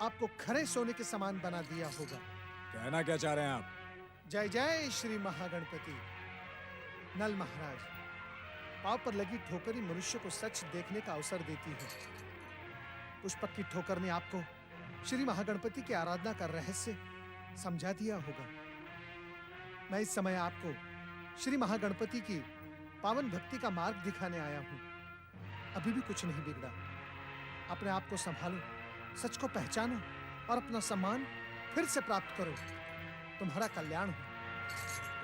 G: आपको खरे सोने के समान बना दिया होगा।
D: कहना क्या चाह रहे हैं आप?
G: जय जय श्री महागणपति। नल महाराज, पांव पर लगी ठोकर ही मनुष्य को सच देखने का अवसर देती है। पुष्पक की ठोकर ने आपको श्री महागणपति की आराधना का रहस्य समझा दिया होगा। मैं इस समय आपको श्री महागणपति की पावन भक्ति का मार्ग दिखाने आया हूं। अभी भी कुछ नहीं बिगड़ा। अपने आप को संभालो, सच को पहचानो और अपना सम्मान फिर से प्राप्त करो। तुम्हारा कल्याण हो।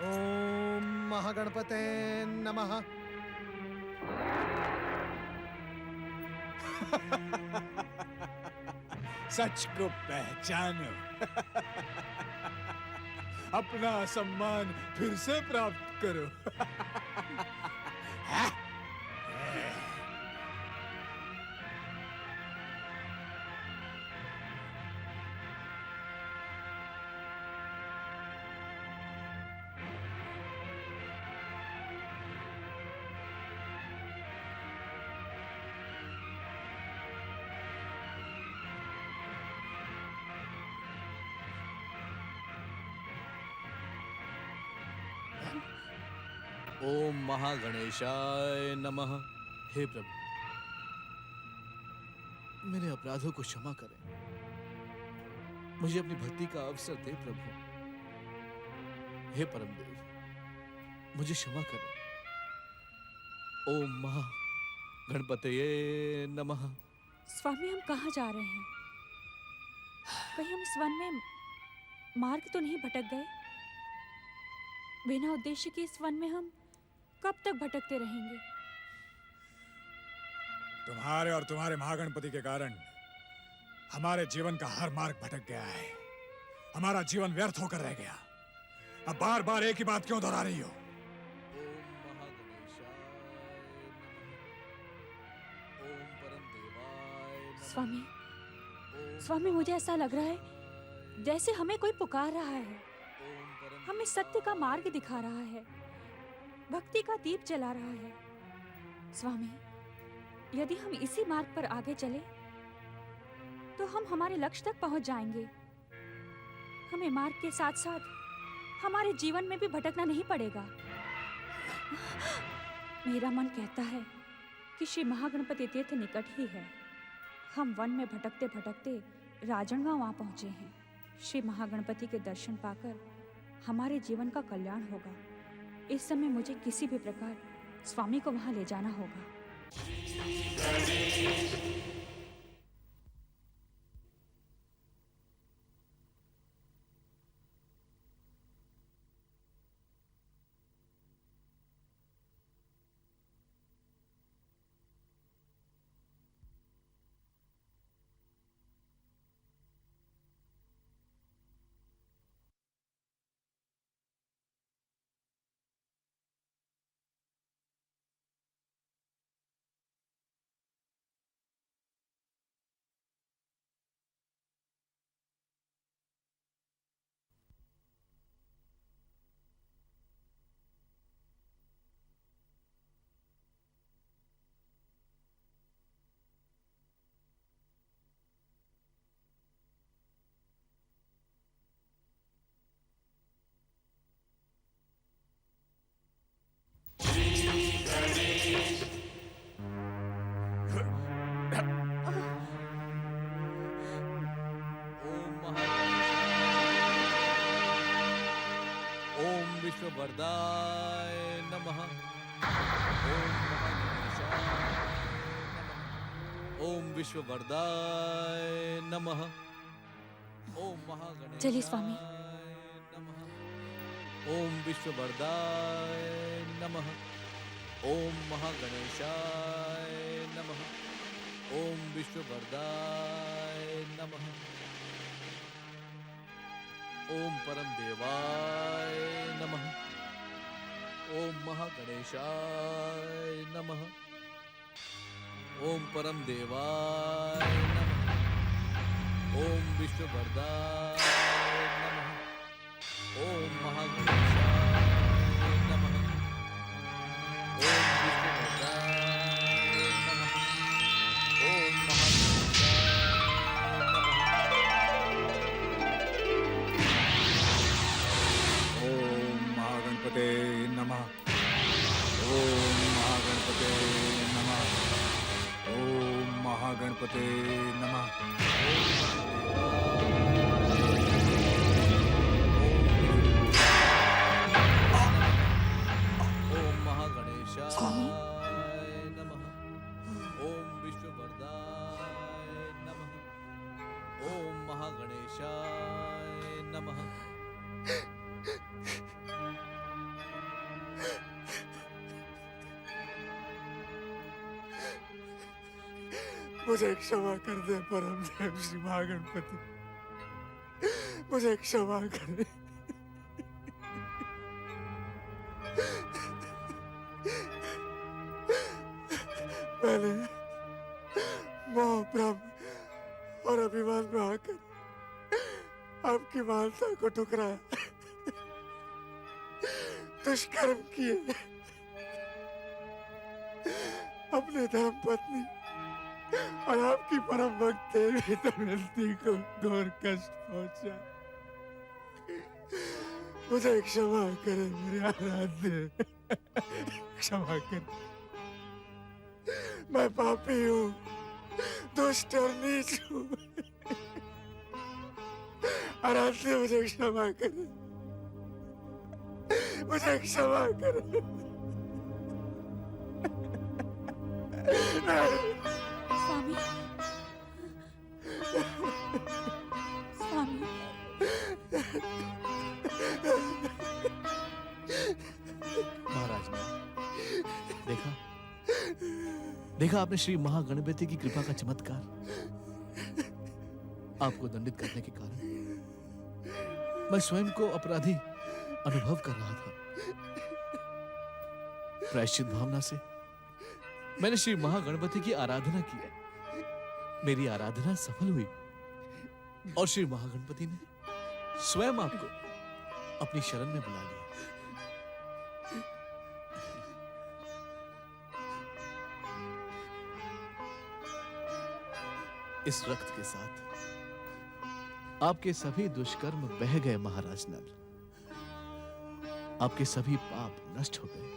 G: ओम महागणपते नमः।
D: सच को पहचानो। अपना सम्मान फिर से प्राप्त करो।
F: ओम महागणेशाय नमः। हे प्रभु, मेरे अपराधों को क्षमा करें। मुझे अपनी भक्ति का अवसर दे प्रभु। हे परमदेव, मुझे क्षमा करें। ओम महा गणपतये नमः।
E: स्वामी, हम कहाँ जा रहे हैं? कहीं हम इस वन में मार्ग तो नहीं भटक गए? बिना उद्देश्य के इस वन में हम कब तक भटकते रहेंगे?
D: तुम्हारे और तुम्हारे महागणपति के कारण हमारे जीवन का हर मार्ग भटक गया है। हमारा जीवन व्यर्थ होकर रह गया। अब बार बार एक ही बात क्यों दोहरा रही हो?
E: स्वामी, स्वामी, मुझे ऐसा लग रहा है जैसे हमें कोई पुकार रहा है, हमें सत्य का मार्ग दिखा रहा है, भक्ति का दीप जला रहा है। स्वामी, यदि हम इसी मार्ग पर आगे चले तो हम हमारे लक्ष्य तक पहुंच जाएंगे। हमें मार्ग के साथ साथ हमारे जीवन में भी भटकना नहीं पड़ेगा। मेरा मन कहता है कि श्री महागणपति तीर्थ निकट ही है। हम वन में भटकते भटकते राजनगांव वहां पहुंचे हैं। श्री महागणपति के दर्शन पाकर हमारे जीवन का कल्याण होगा। इस समय मुझे किसी भी प्रकार स्वामी को वहां ले जाना होगा।
F: विश्ववरदाय नमः। ओम विश्ववरदाय नमः। ओम महागणेशाय
E: चलिए स्वामी।
F: नमः। ओम विश्ववरदाय नमः। ओम महागणेशाय नमः। ओम विश्ववरदाय नमः। ओम परम देवाय नमः। ओम महागणेशाय नमः। ओम परम देवाय नमः। ओम विश्ववरदाय नमः। ओम महागणेशाय नमः। ओम विश्ववरदाय नमः। ओम महागणेशाय नमः।
D: ओम महागणपते नमः। ओम महागणपते नमः। ओम महागणपते नमः।
F: ओम महागणेशाय नमः। ओम विश्ववरदाय नमः। ओम महागणेशाय नमः।
D: मुझे क्षमा कर दे परम देव श्री महागणपति, मुझे क्षमा कर दे। मैंने मोह भ्रम और अभिमान में आकर आपकी मानता को ठुकराया, दुष्कर्म किए, अपने धर्म पत्नी और आपकी परम भक्त देवी दमयंती को घोर कष्ट पहुंचा। मुझे क्षमा करे मेरे आराध्य, क्षमा कर। मैं पापी हूँ, दुष्ट और नीच हूँ। आराध्य मुझे क्षमा कर, मुझे क्षमा कर।
E: स्वामी, स्वामी,
F: महाराज ने देखा, देखा आपने श्री महागणपति की कृपा का चमत्कार। आपको दंडित करने के कारण मैं स्वयं को अपराधी अनुभव कर रहा था। प्रायश्चित भावना से मैंने श्री महागणपति की आराधना की। मेरी आराधना सफल हुई और श्री महागणपति ने स्वयं आपको अपनी शरण में बुला लिया। इस रक्त के साथ आपके सभी दुष्कर्म बह गए महाराज नल। आपके सभी पाप नष्ट हो गए,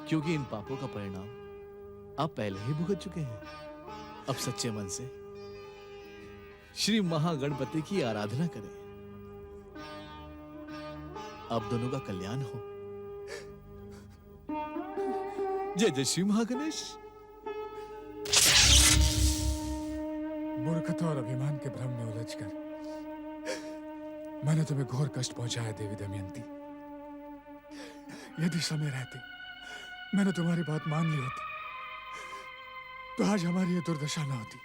F: क्योंकि इन पापों का परिणाम आप पहले ही भुगत चुके हैं। अब सच्चे मन से श्री महागणपति की आराधना करें। आप दोनों का कल्याण हो। जय जय श्री महागणेश।
D: मूर्खता और अभिमान के भ्रम में उलझकर मैंने तुम्हें घोर कष्ट पहुंचाया देवी दमयंती। यदि समय रहते मैंने तुम्हारी बात मान ली होती तो आज हमारी ये दुर्दशा न होती।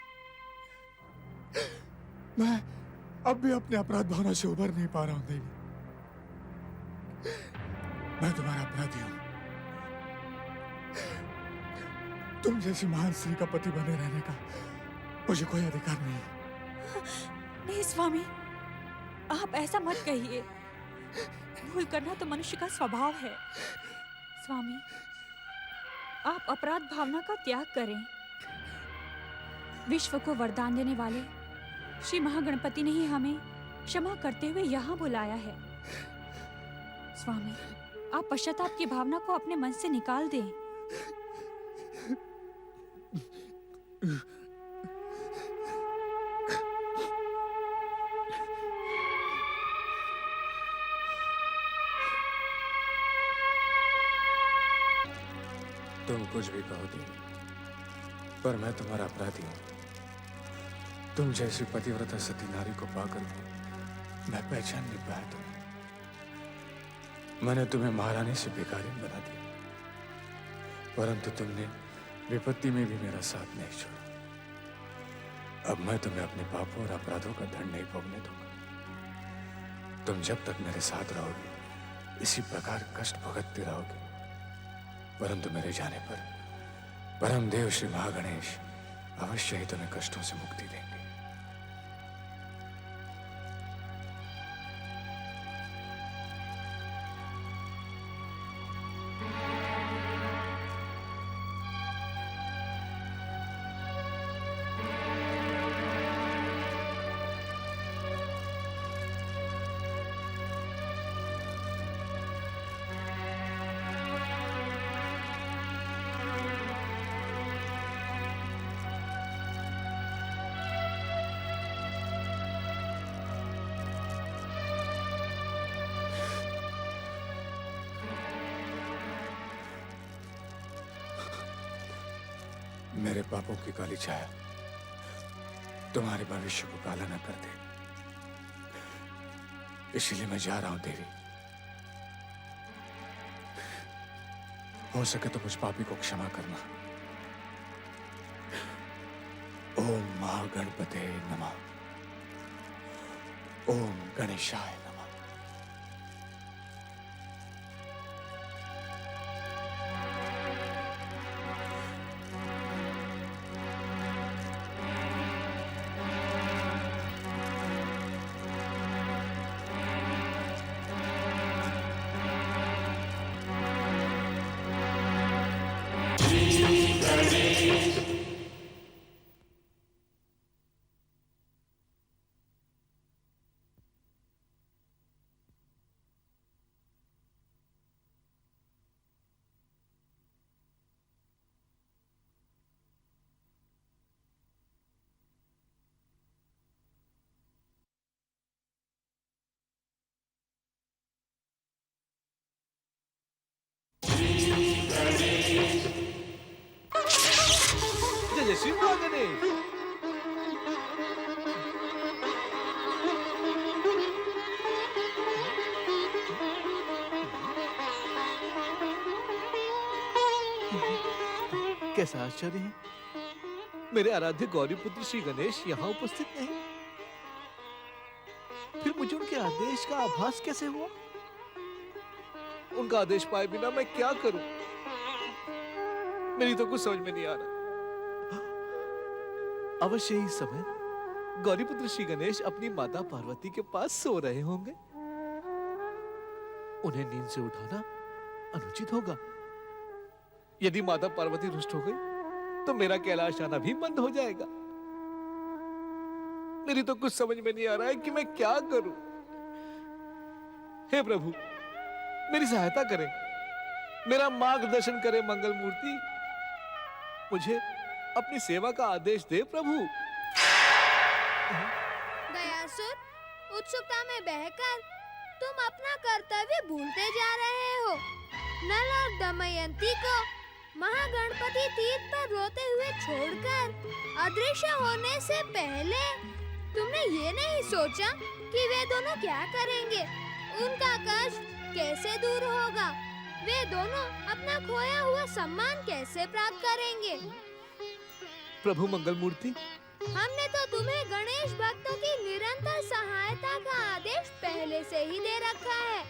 D: मैं अब भी अपने अपराध भावना से उबर नहीं पा रहा हूं देवी। मैं तुम्हारा अपराधी हूं। तुम जैसी महान स्त्री का पति बने रहने का मुझे कोई अधिकार नहीं।
E: नहीं स्वामी, आप ऐसा मत कहिए। भूल करना तो मनुष्य का स्वभाव है। स्वामी, आप अपराध भावना का त्याग करें। विश्व को वरदान देने वाले श्री महागणपति ने ही हमें क्षमा करते हुए यहाँ बुलाया है। स्वामी, आप पश्चाताप की भावना को अपने मन से निकाल दें।
D: तुम कुछ भी कहो देवी, पर मैं तुम्हारा अपराधी हूं। तुम जैसी पतिव्रता सती नारी को पाकर मैं पहचान नहीं पाया तुम्हें। मैंने तुम्हें महारानी से बेकारीन बना दिया, परंतु तुमने विपत्ति में भी मेरा साथ नहीं छोड़ा। अब मैं तुम्हें अपने पापों और अपराधों का दंड नहीं भोगने दूंगा। तुम जब तक मेरे साथ रहोगे इसी प्रकार कष्ट भुगतते रहोगे, परंतु मेरे जाने पर परम देव श्री महागणेश अवश्य ही तुम्हें कष्टों से मुक्ति देंगे। मेरे पापों की काली छाया तुम्हारे भविष्य को काला न कर दे, इसलिए मैं जा रहा हूं देवी। हो सके तो कुछ पापी को क्षमा करना। ओम महागणपते नमः। ओम गणेशाय नमः।
F: कैसा आश्चर्य है, मेरे आराध्य गौरी पुत्र श्री गणेश यहाँ उपस्थित नहीं। फिर मुझे उनके आदेश का आभास कैसे हुआ? उनका आदेश पाए बिना मैं क्या करूं? मेरी तो कुछ समझ में नहीं आ रहा। अवश्य ही समय गौरीपुत्र श्री गणेश अपनी माता पार्वती के पास सो रहे होंगे। उन्हें नींद से उठाना अनुचित होगा। यदि माता पार्वती रुष्ट हो गई तो मेरा कैलाश आना भी बंद हो जाएगा। मेरी तो कुछ समझ में नहीं आ रहा है कि मैं क्या करूं। हे प्रभु, मेरी सहायता करें, मेरा मार्गदर्शन करें मंगल मूर्ति। मुझे अपनी सेवा का आदेश दे प्रभु।
C: दयासुर, उत्सुकता में बहकर तुम अपना कर्तव्य भूलते जा रहे हो। नल और दमयंती को महागणपति तीर्थ पर रोते हुए छोड़कर अदृश्य होने से पहले तुमने ये नहीं सोचा कि वे दोनों क्या करेंगे, उनका कष्ट कैसे दूर होगा, वे दोनों अपना खोया हुआ सम्मान कैसे प्राप्त करेंगे।
F: प्रभु मंगल मूर्ति,
C: हमने तो तुम्हें गणेश भक्तों की निरंतर सहायता का आदेश पहले से ही दे रखा है,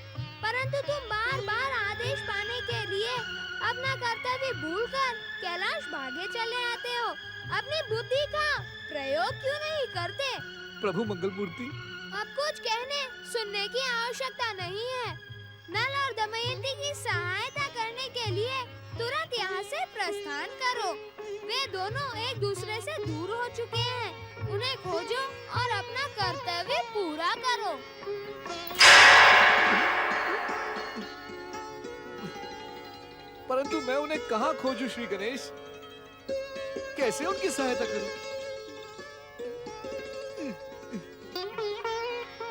C: परंतु तुम बार बार आदेश पाने के लिए अपना कर्तव्य भूलकर कैलाश भागे चले आते हो। अपनी बुद्धि का प्रयोग क्यों नहीं करते?
F: प्रभु मंगल मूर्ति,
C: अब कुछ कहने सुनने की आवश्यकता नहीं है। नल और दमयंती की सहायता करने के लिए तुरंत यहाँ से प्रस्थान करो। वे दोनों एक दूसरे से दूर हो चुके हैं। उन्हें खोजो और अपना कर्तव्य पूरा करो।
F: परंतु मैं उन्हें कहाँ खोजूं श्री गणेश? कैसे उनकी सहायता करूं?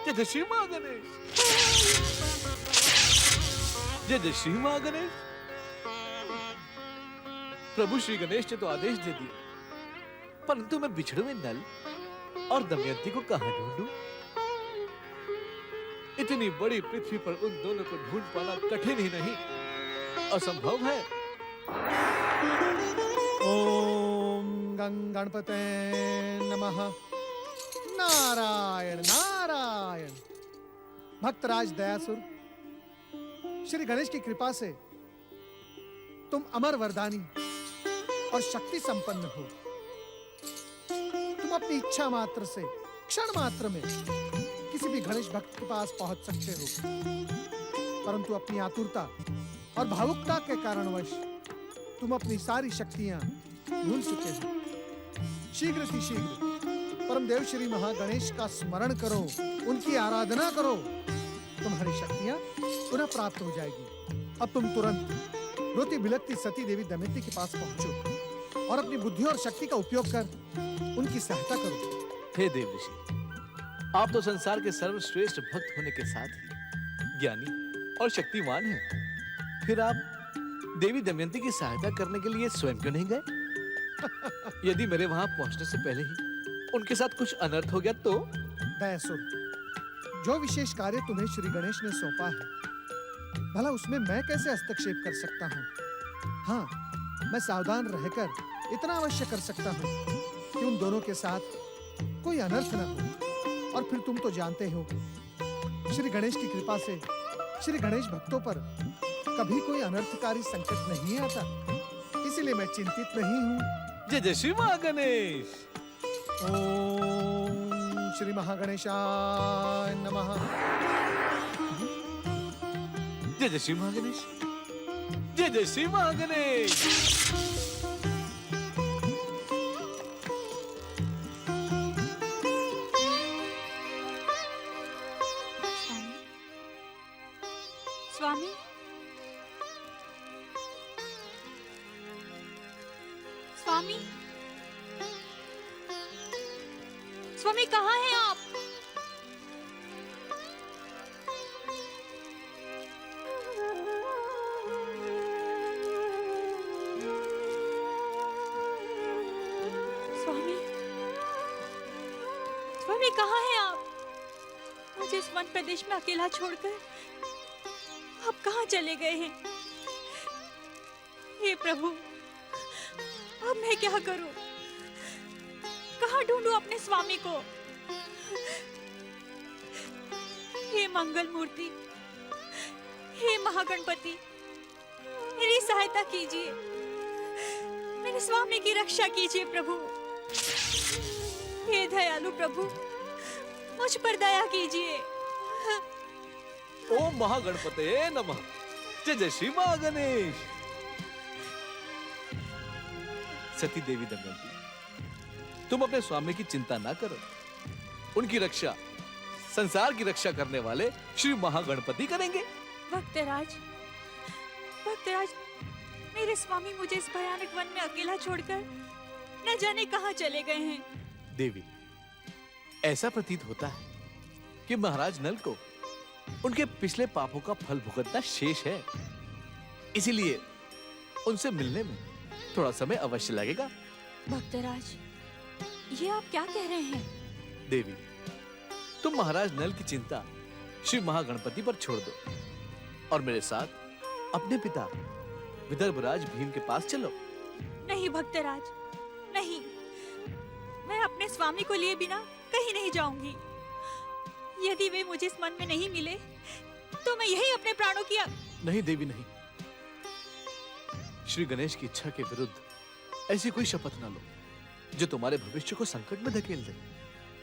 F: जय श्री मां गणेश, जय श्री मां गणेश। प्रभु श्री गणेश ने तो आदेश दे दिया, परंतु मैं बिछड़े हुए नल और दमयंती को कहां ढूंढूं? इतनी बड़ी पृथ्वी पर उन दोनों को ढूंढ पाना कठिन ही नहीं, असंभव है।
G: ओम गं गणपते नमः। नारायण नारायण। भक्तराज दयासुर, श्री गणेश की कृपा से तुम अमर वरदानी और शक्ति संपन्न हो। तुम अपनी इच्छा मात्र से क्षण मात्र में किसी भी गणेश भक्त के पास पहुंच सकते हो, परंतु अपनी आतुरता और भावुकता के कारणवश तुम अपनी सारी शक्तियां भूल चुके हो। शीघ्र ही शीघ्र परमदेव श्री महागणेश का स्मरण करो, उनकी आराधना करो, तुम्हारी शक्तियां पुनः प्राप्त हो जाएगी। अब तुम तुरंत रोती बिलखती सती देवी दमयंती के पास पहुंचो और अपनी बुद्धि और शक्ति का उपयोग कर उनकी सहायता करो।
F: हे देव ऋषि, आप तो संसार के सर्वश्रेष्ठ भक्त होने के साथ ही ज्ञानी और शक्तिमान हैं। फिर आप देवी दमयंती की सहायता करने के लिए स्वयं क्यों नहीं गए? यदि मेरे वहां पहुंचने से पहले ही उनके साथ कुछ अनर्थ हो गया तो?
G: दयासुर, जो विशेष कार्य तुम्हें श्री गणेश ने सौंपा है, भला उसमें मैं कैसे हस्तक्षेप कर सकता हूँ? हाँ, मैं सावधान रहकर इतना अवश्य कर सकता हूँ कि उन दोनों के साथ कोई अनर्थ न हो। और फिर तुम तो जानते हो, श्री गणेश की कृपा से श्री गणेश भक्तों पर कभी कोई अनर्थकारी संकट नहीं आता, इसलिए मैं चिंतित नहीं हूँ।
F: जय जय श्री महागणेश।
G: ओम श्री महागणेशाय नमः।
F: जय जय श्री महागणेश, जय जय श्री महागणेश।
E: स्वामी, स्वामी, स्वामी कहाँ हैं आप? स्वामी, स्वामी कहाँ हैं आप? मुझे इस वन प्रदेश में अकेला छोड़कर आप कहाँ चले गए हैं? हे प्रभु, अब मैं क्या करूं? कहाँ ढूंढूं अपने स्वामी को? हे मंगल मूर्ति, हे महागणपति, मेरी सहायता कीजिए, मेरे स्वामी की रक्षा कीजिए प्रभु। हे दयालु प्रभु, मुझ पर दया कीजिए।
F: ओम महागणपते नमः। जय जय श्री महागणेश। सती देवी दमयंती, तुम अपने स्वामी की चिंता ना करो। उनकी रक्षा संसार की रक्षा करने वाले श्री महागणपति करेंगे।
E: भक्तराज, भक्तराज, मेरे स्वामी मुझे इस भयानक वन में अकेला छोड़कर न जाने कहां चले गए हैं।
F: देवी, ऐसा प्रतीत होता है कि महाराज नल को उनके पिछले पापों का फल भुगतना शेष है, इसीलिए उनसे मिलने में थोड़ा समय अवश्य लगेगा।
E: भक्तराज, ये आप क्या कह रहे हैं?
F: देवी, तुम महाराज नल की चिंता श्री महागणपति पर छोड़ दो और मेरे साथ अपने पिता विदर्भराज भीम के पास चलो।
E: नहीं भक्तराज, नहीं, मैं अपने स्वामी को लिए बिना कहीं नहीं जाऊंगी। यदि वे मुझे इस मन में नहीं मिले तो मैं यही अपने प्राणों की
F: नहीं देवी, नहीं। श्री गणेश की इच्छा के विरुद्ध ऐसी कोई शपथ ना लो जो तुम्हारे भविष्य को संकट में धकेल दे।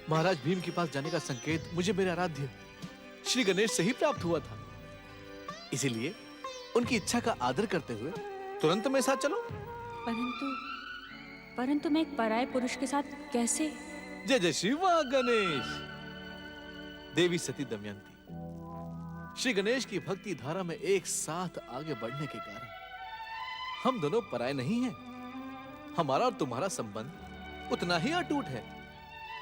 F: महाराज भीम के पास जाने का संकेत मुझे मेरे आराध्य श्री गणेश से ही प्राप्त हुआ था, इसीलिए उनकी इच्छा का आदर करते हुए तुरंत मेरे साथ चलो।
E: परंतु मैं एक पराये पुरुष के साथ कैसे?
F: जय जय श्री महागणेश। देवी सती दमयंती, श्री गणेश की भक्ति धारा में एक साथ आगे बढ़ने के कारण हम दोनों पराये नहीं हैं। हमारा और तुम्हारा संबंध उतना ही अटूट है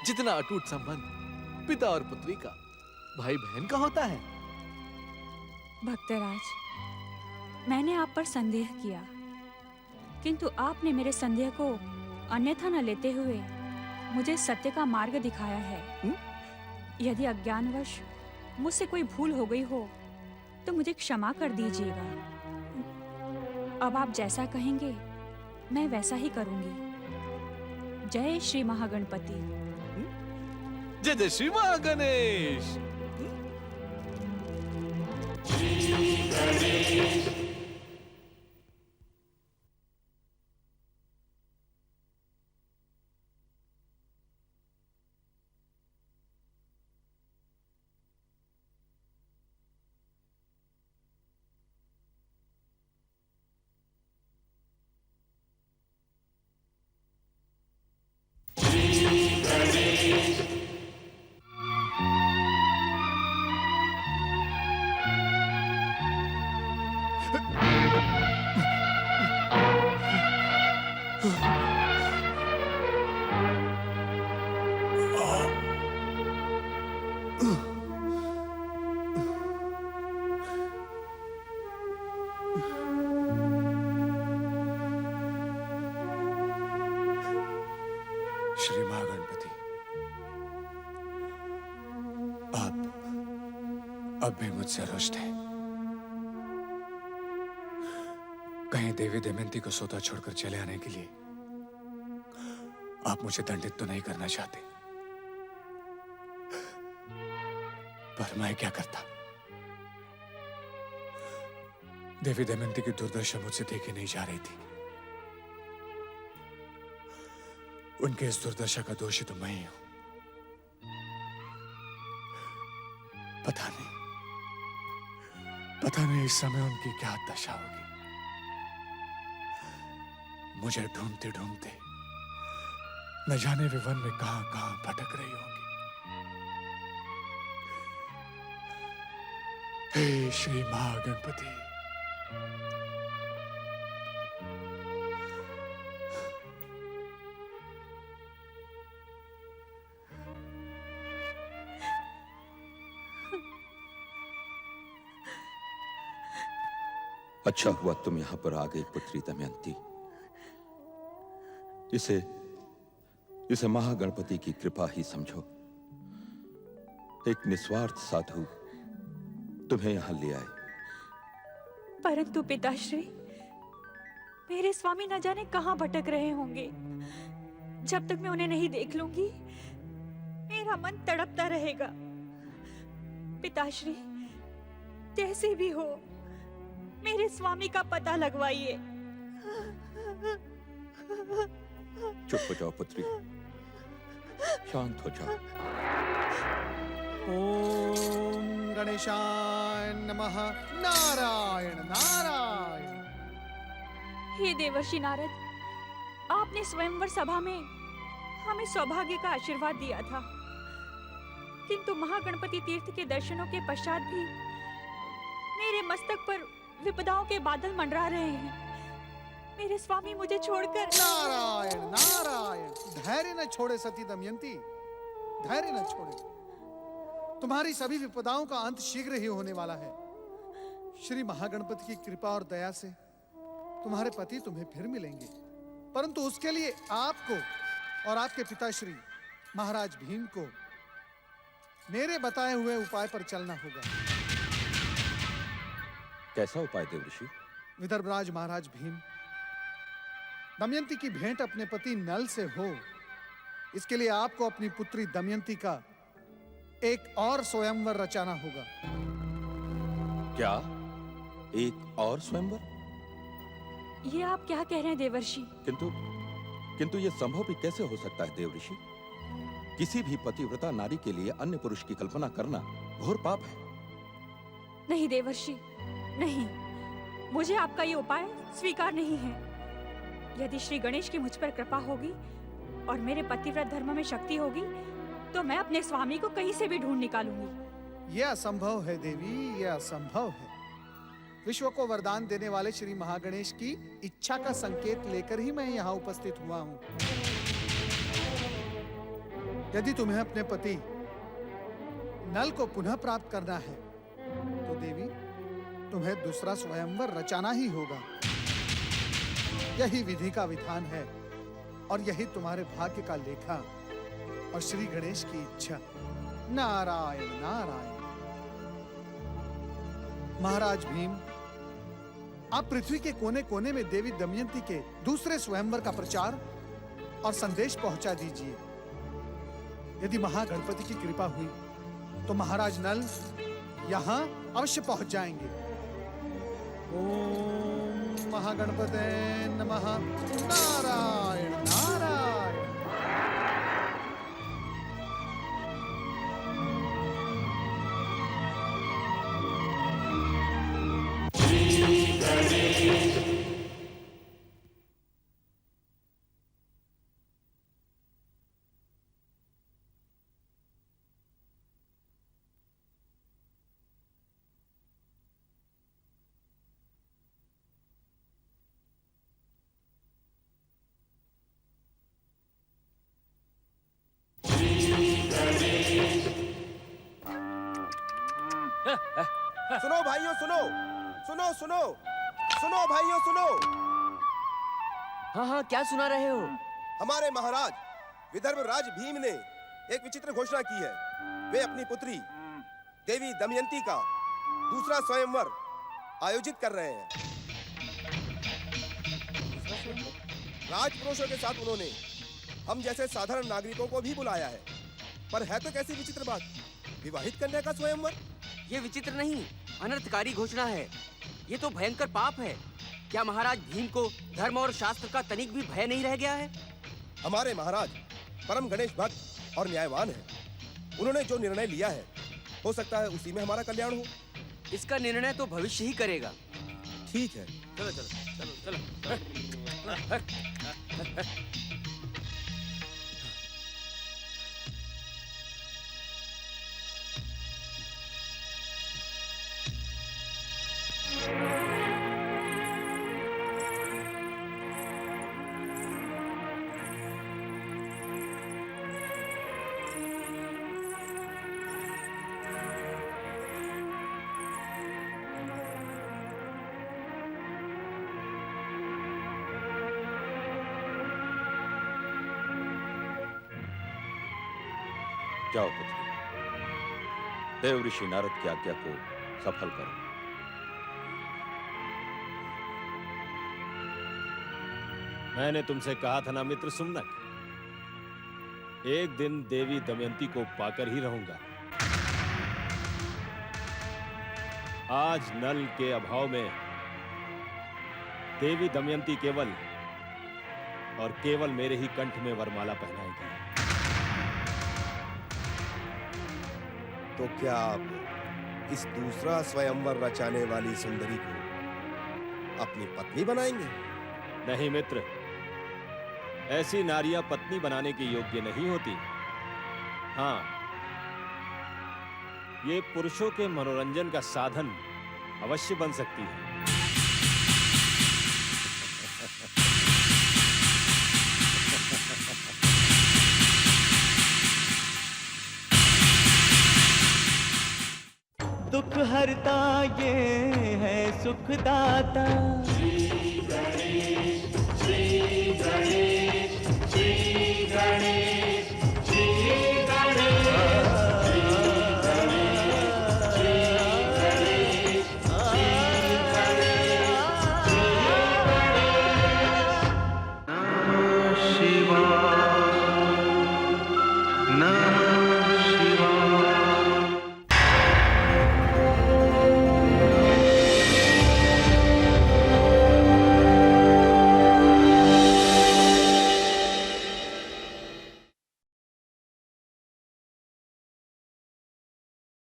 F: जितना अटूट संबंध पिता और पुत्री का, भाई बहन का होता है।
E: भक्तराज, मैंने आप पर संदेह किया, किंतु आपने मेरे संदेह को अन्यथा न लेते हुए मुझे सत्य का मार्ग दिखाया है। यदि अज्ञानवश मुझसे कोई भूल हो गई हो तो मुझे क्षमा कर दीजिएगा। अब आप जैसा कहेंगे मैं वैसा ही करूंगी। जय श्री महागणपति।
F: जय जय श्री महागणेश।
D: श्री महागणपति, अब भी मुझसे रुष्ट है। कहीं देवी दमयंती को सौदा छोड़कर चले आने के लिए आप मुझे दंडित तो नहीं करना चाहते, पर मैं क्या करता। देवी दमयंती की दुर्दशा मुझसे देखी नहीं जा रही थी। उनके इस दुर्दशा का दोषी तो मैं ही हूं। पता नहीं इस समय उनकी क्या दशा होगी। मुझे ढूंढते ढूंढते न जाने वे वन में कहां कहां भटक रही होंगी। हे श्री महागणपति,
H: अच्छा हुआ तुम यहां पर आ गई पुत्री दमयंती। इसे महागणपति की कृपा ही समझो। एक निस्वार्थ साधु तुम्हें यहां ले आए।
E: परंतु पिताश्री, मेरे स्वामी न जाने कहाँ भटक रहे होंगे। जब तक मैं उन्हें नहीं देख लूंगी मेरा मन तड़पता रहेगा। पिताश्री, जैसे भी हो मेरे स्वामी का पता लगवाइए।
H: चुप हो जाओ पुत्री, शांत हो जाओ।
G: ओम गणेशाय नमः। नारायण नारायण।
E: हे देवर्षि नारद, आपने स्वयंवर सभा में हमें सौभाग्य का आशीर्वाद दिया था, किंतु महागणपति तीर्थ के दर्शनों के पश्चात भी मेरे मस्तक पर विपदाओं के बादल मंडरा रहे हैं। मेरे स्वामी मुझे छोड़कर।
G: नारायण नारायण। धैर्य न छोड़े सती दमयंती, धैर्य न छोड़े। तुम्हारी सभी विपदाओं का अंत शीघ्र ही होने वाला है। श्री महागणपति की कृपा और दया से तुम्हारे पति तुम्हें फिर मिलेंगे, परंतु उसके लिए आपको और आपके पिताश्री महाराज भीम को मेरे बताए हुए उपाय पर चलना होगा।
H: कैसा उपाय देवऋषि?
G: विदर्भराज महाराज भीम, दमयंती की भेंट अपने पति नल से हो, इसके लिए आपको अपनी पुत्री दमयंती का एक और स्वयंवर रचाना होगा।
H: क्या एक और स्वयंवर?
E: ये आप क्या कह रहे हैं देवर्षि?
H: किंतु ये संभव भी कैसे हो सकता है देवऋषि? किसी भी पतिव्रता नारी के लिए अन्य पुरुष की कल्पना करना घोर पाप है।
E: नहीं देवर्षि, नहीं, मुझे आपका ये उपाय स्वीकार नहीं है। यदि श्री गणेश की मुझ पर कृपा होगी और मेरे पतिव्रत धर्म में शक्ति होगी तो मैं अपने स्वामी को कहीं से भी ढूंढ निकालूंगी।
G: यह असंभव है देवी, यह असंभव है। विश्व को वरदान देने वाले श्री महागणेश की इच्छा का संकेत लेकर ही मैं यहाँ उपस्थित हुआ हूँ। यदि तुम्हें अपने पति नल को पुनः प्राप्त करना है तो देवी तुम्हें दूसरा स्वयंवर रचाना ही होगा। यही विधि का विधान है और यही तुम्हारे भाग्य का लेखा और श्री गणेश की इच्छा। नारायण नारायण। महाराज भीम, आप पृथ्वी के कोने कोने में देवी दमयंती के दूसरे स्वयंवर का प्रचार और संदेश पहुंचा दीजिए। यदि महागणपति की कृपा हुई तो महाराज नल यहां अवश्य पहुंच जाएंगे। ओम महागणपते नमः। नारायण नारायण।
L: सुनो भाइयों, सुनो सुनो सुनो सुनो भाइयों, सुनो।
I: हाँ हाँ, क्या सुना रहे हो?
L: हमारे महाराज विदर्भ राज भीम ने एक विचित्र घोषणा की है। वे अपनी पुत्री देवी दमयंती का दूसरा स्वयंवर आयोजित कर रहे हैं। राजपुरुषों के साथ उन्होंने हम जैसे साधारण नागरिकों को भी बुलाया है। पर है तो कैसी विचित्र बात, विवाहित कन्या का स्वयंवर।
I: ये विचित्र नहीं, अनर्थकारी घोषणा है। ये तो भयंकर पाप है। क्या महाराज भीम को धर्म और शास्त्र का तनिक भी भय नहीं रह गया है?
L: हमारे महाराज परम गणेश भक्त और न्यायवान हैं। उन्होंने जो निर्णय लिया है हो सकता है उसी में हमारा कल्याण हो।
I: इसका निर्णय तो भविष्य ही करेगा।
L: ठीक है,
I: चलो चलो चलो चलो।
H: जाओ पुत्री, देव ऋषि नारद की आज्ञा को सफल करो। मैंने तुमसे कहा था ना मित्र सुमनक, एक दिन देवी दमयंती को पाकर ही रहूंगा। आज नल के अभाव में देवी दमयंती केवल और केवल मेरे ही कंठ में वरमाला पहनाएगी।
L: तो क्या आप इस दूसरा स्वयंवर रचाने वाली सुंदरी को अपनी पत्नी बनाएंगे?
H: नहीं मित्र, ऐसी नारियां पत्नी बनाने की योग्य नहीं होती। हाँ, ये पुरुषों के मनोरंजन का साधन अवश्य बन सकती है।
M: दुख हरता ये है सुखदाता। श्री गणेश, श्री गणेश, श्री गणेश।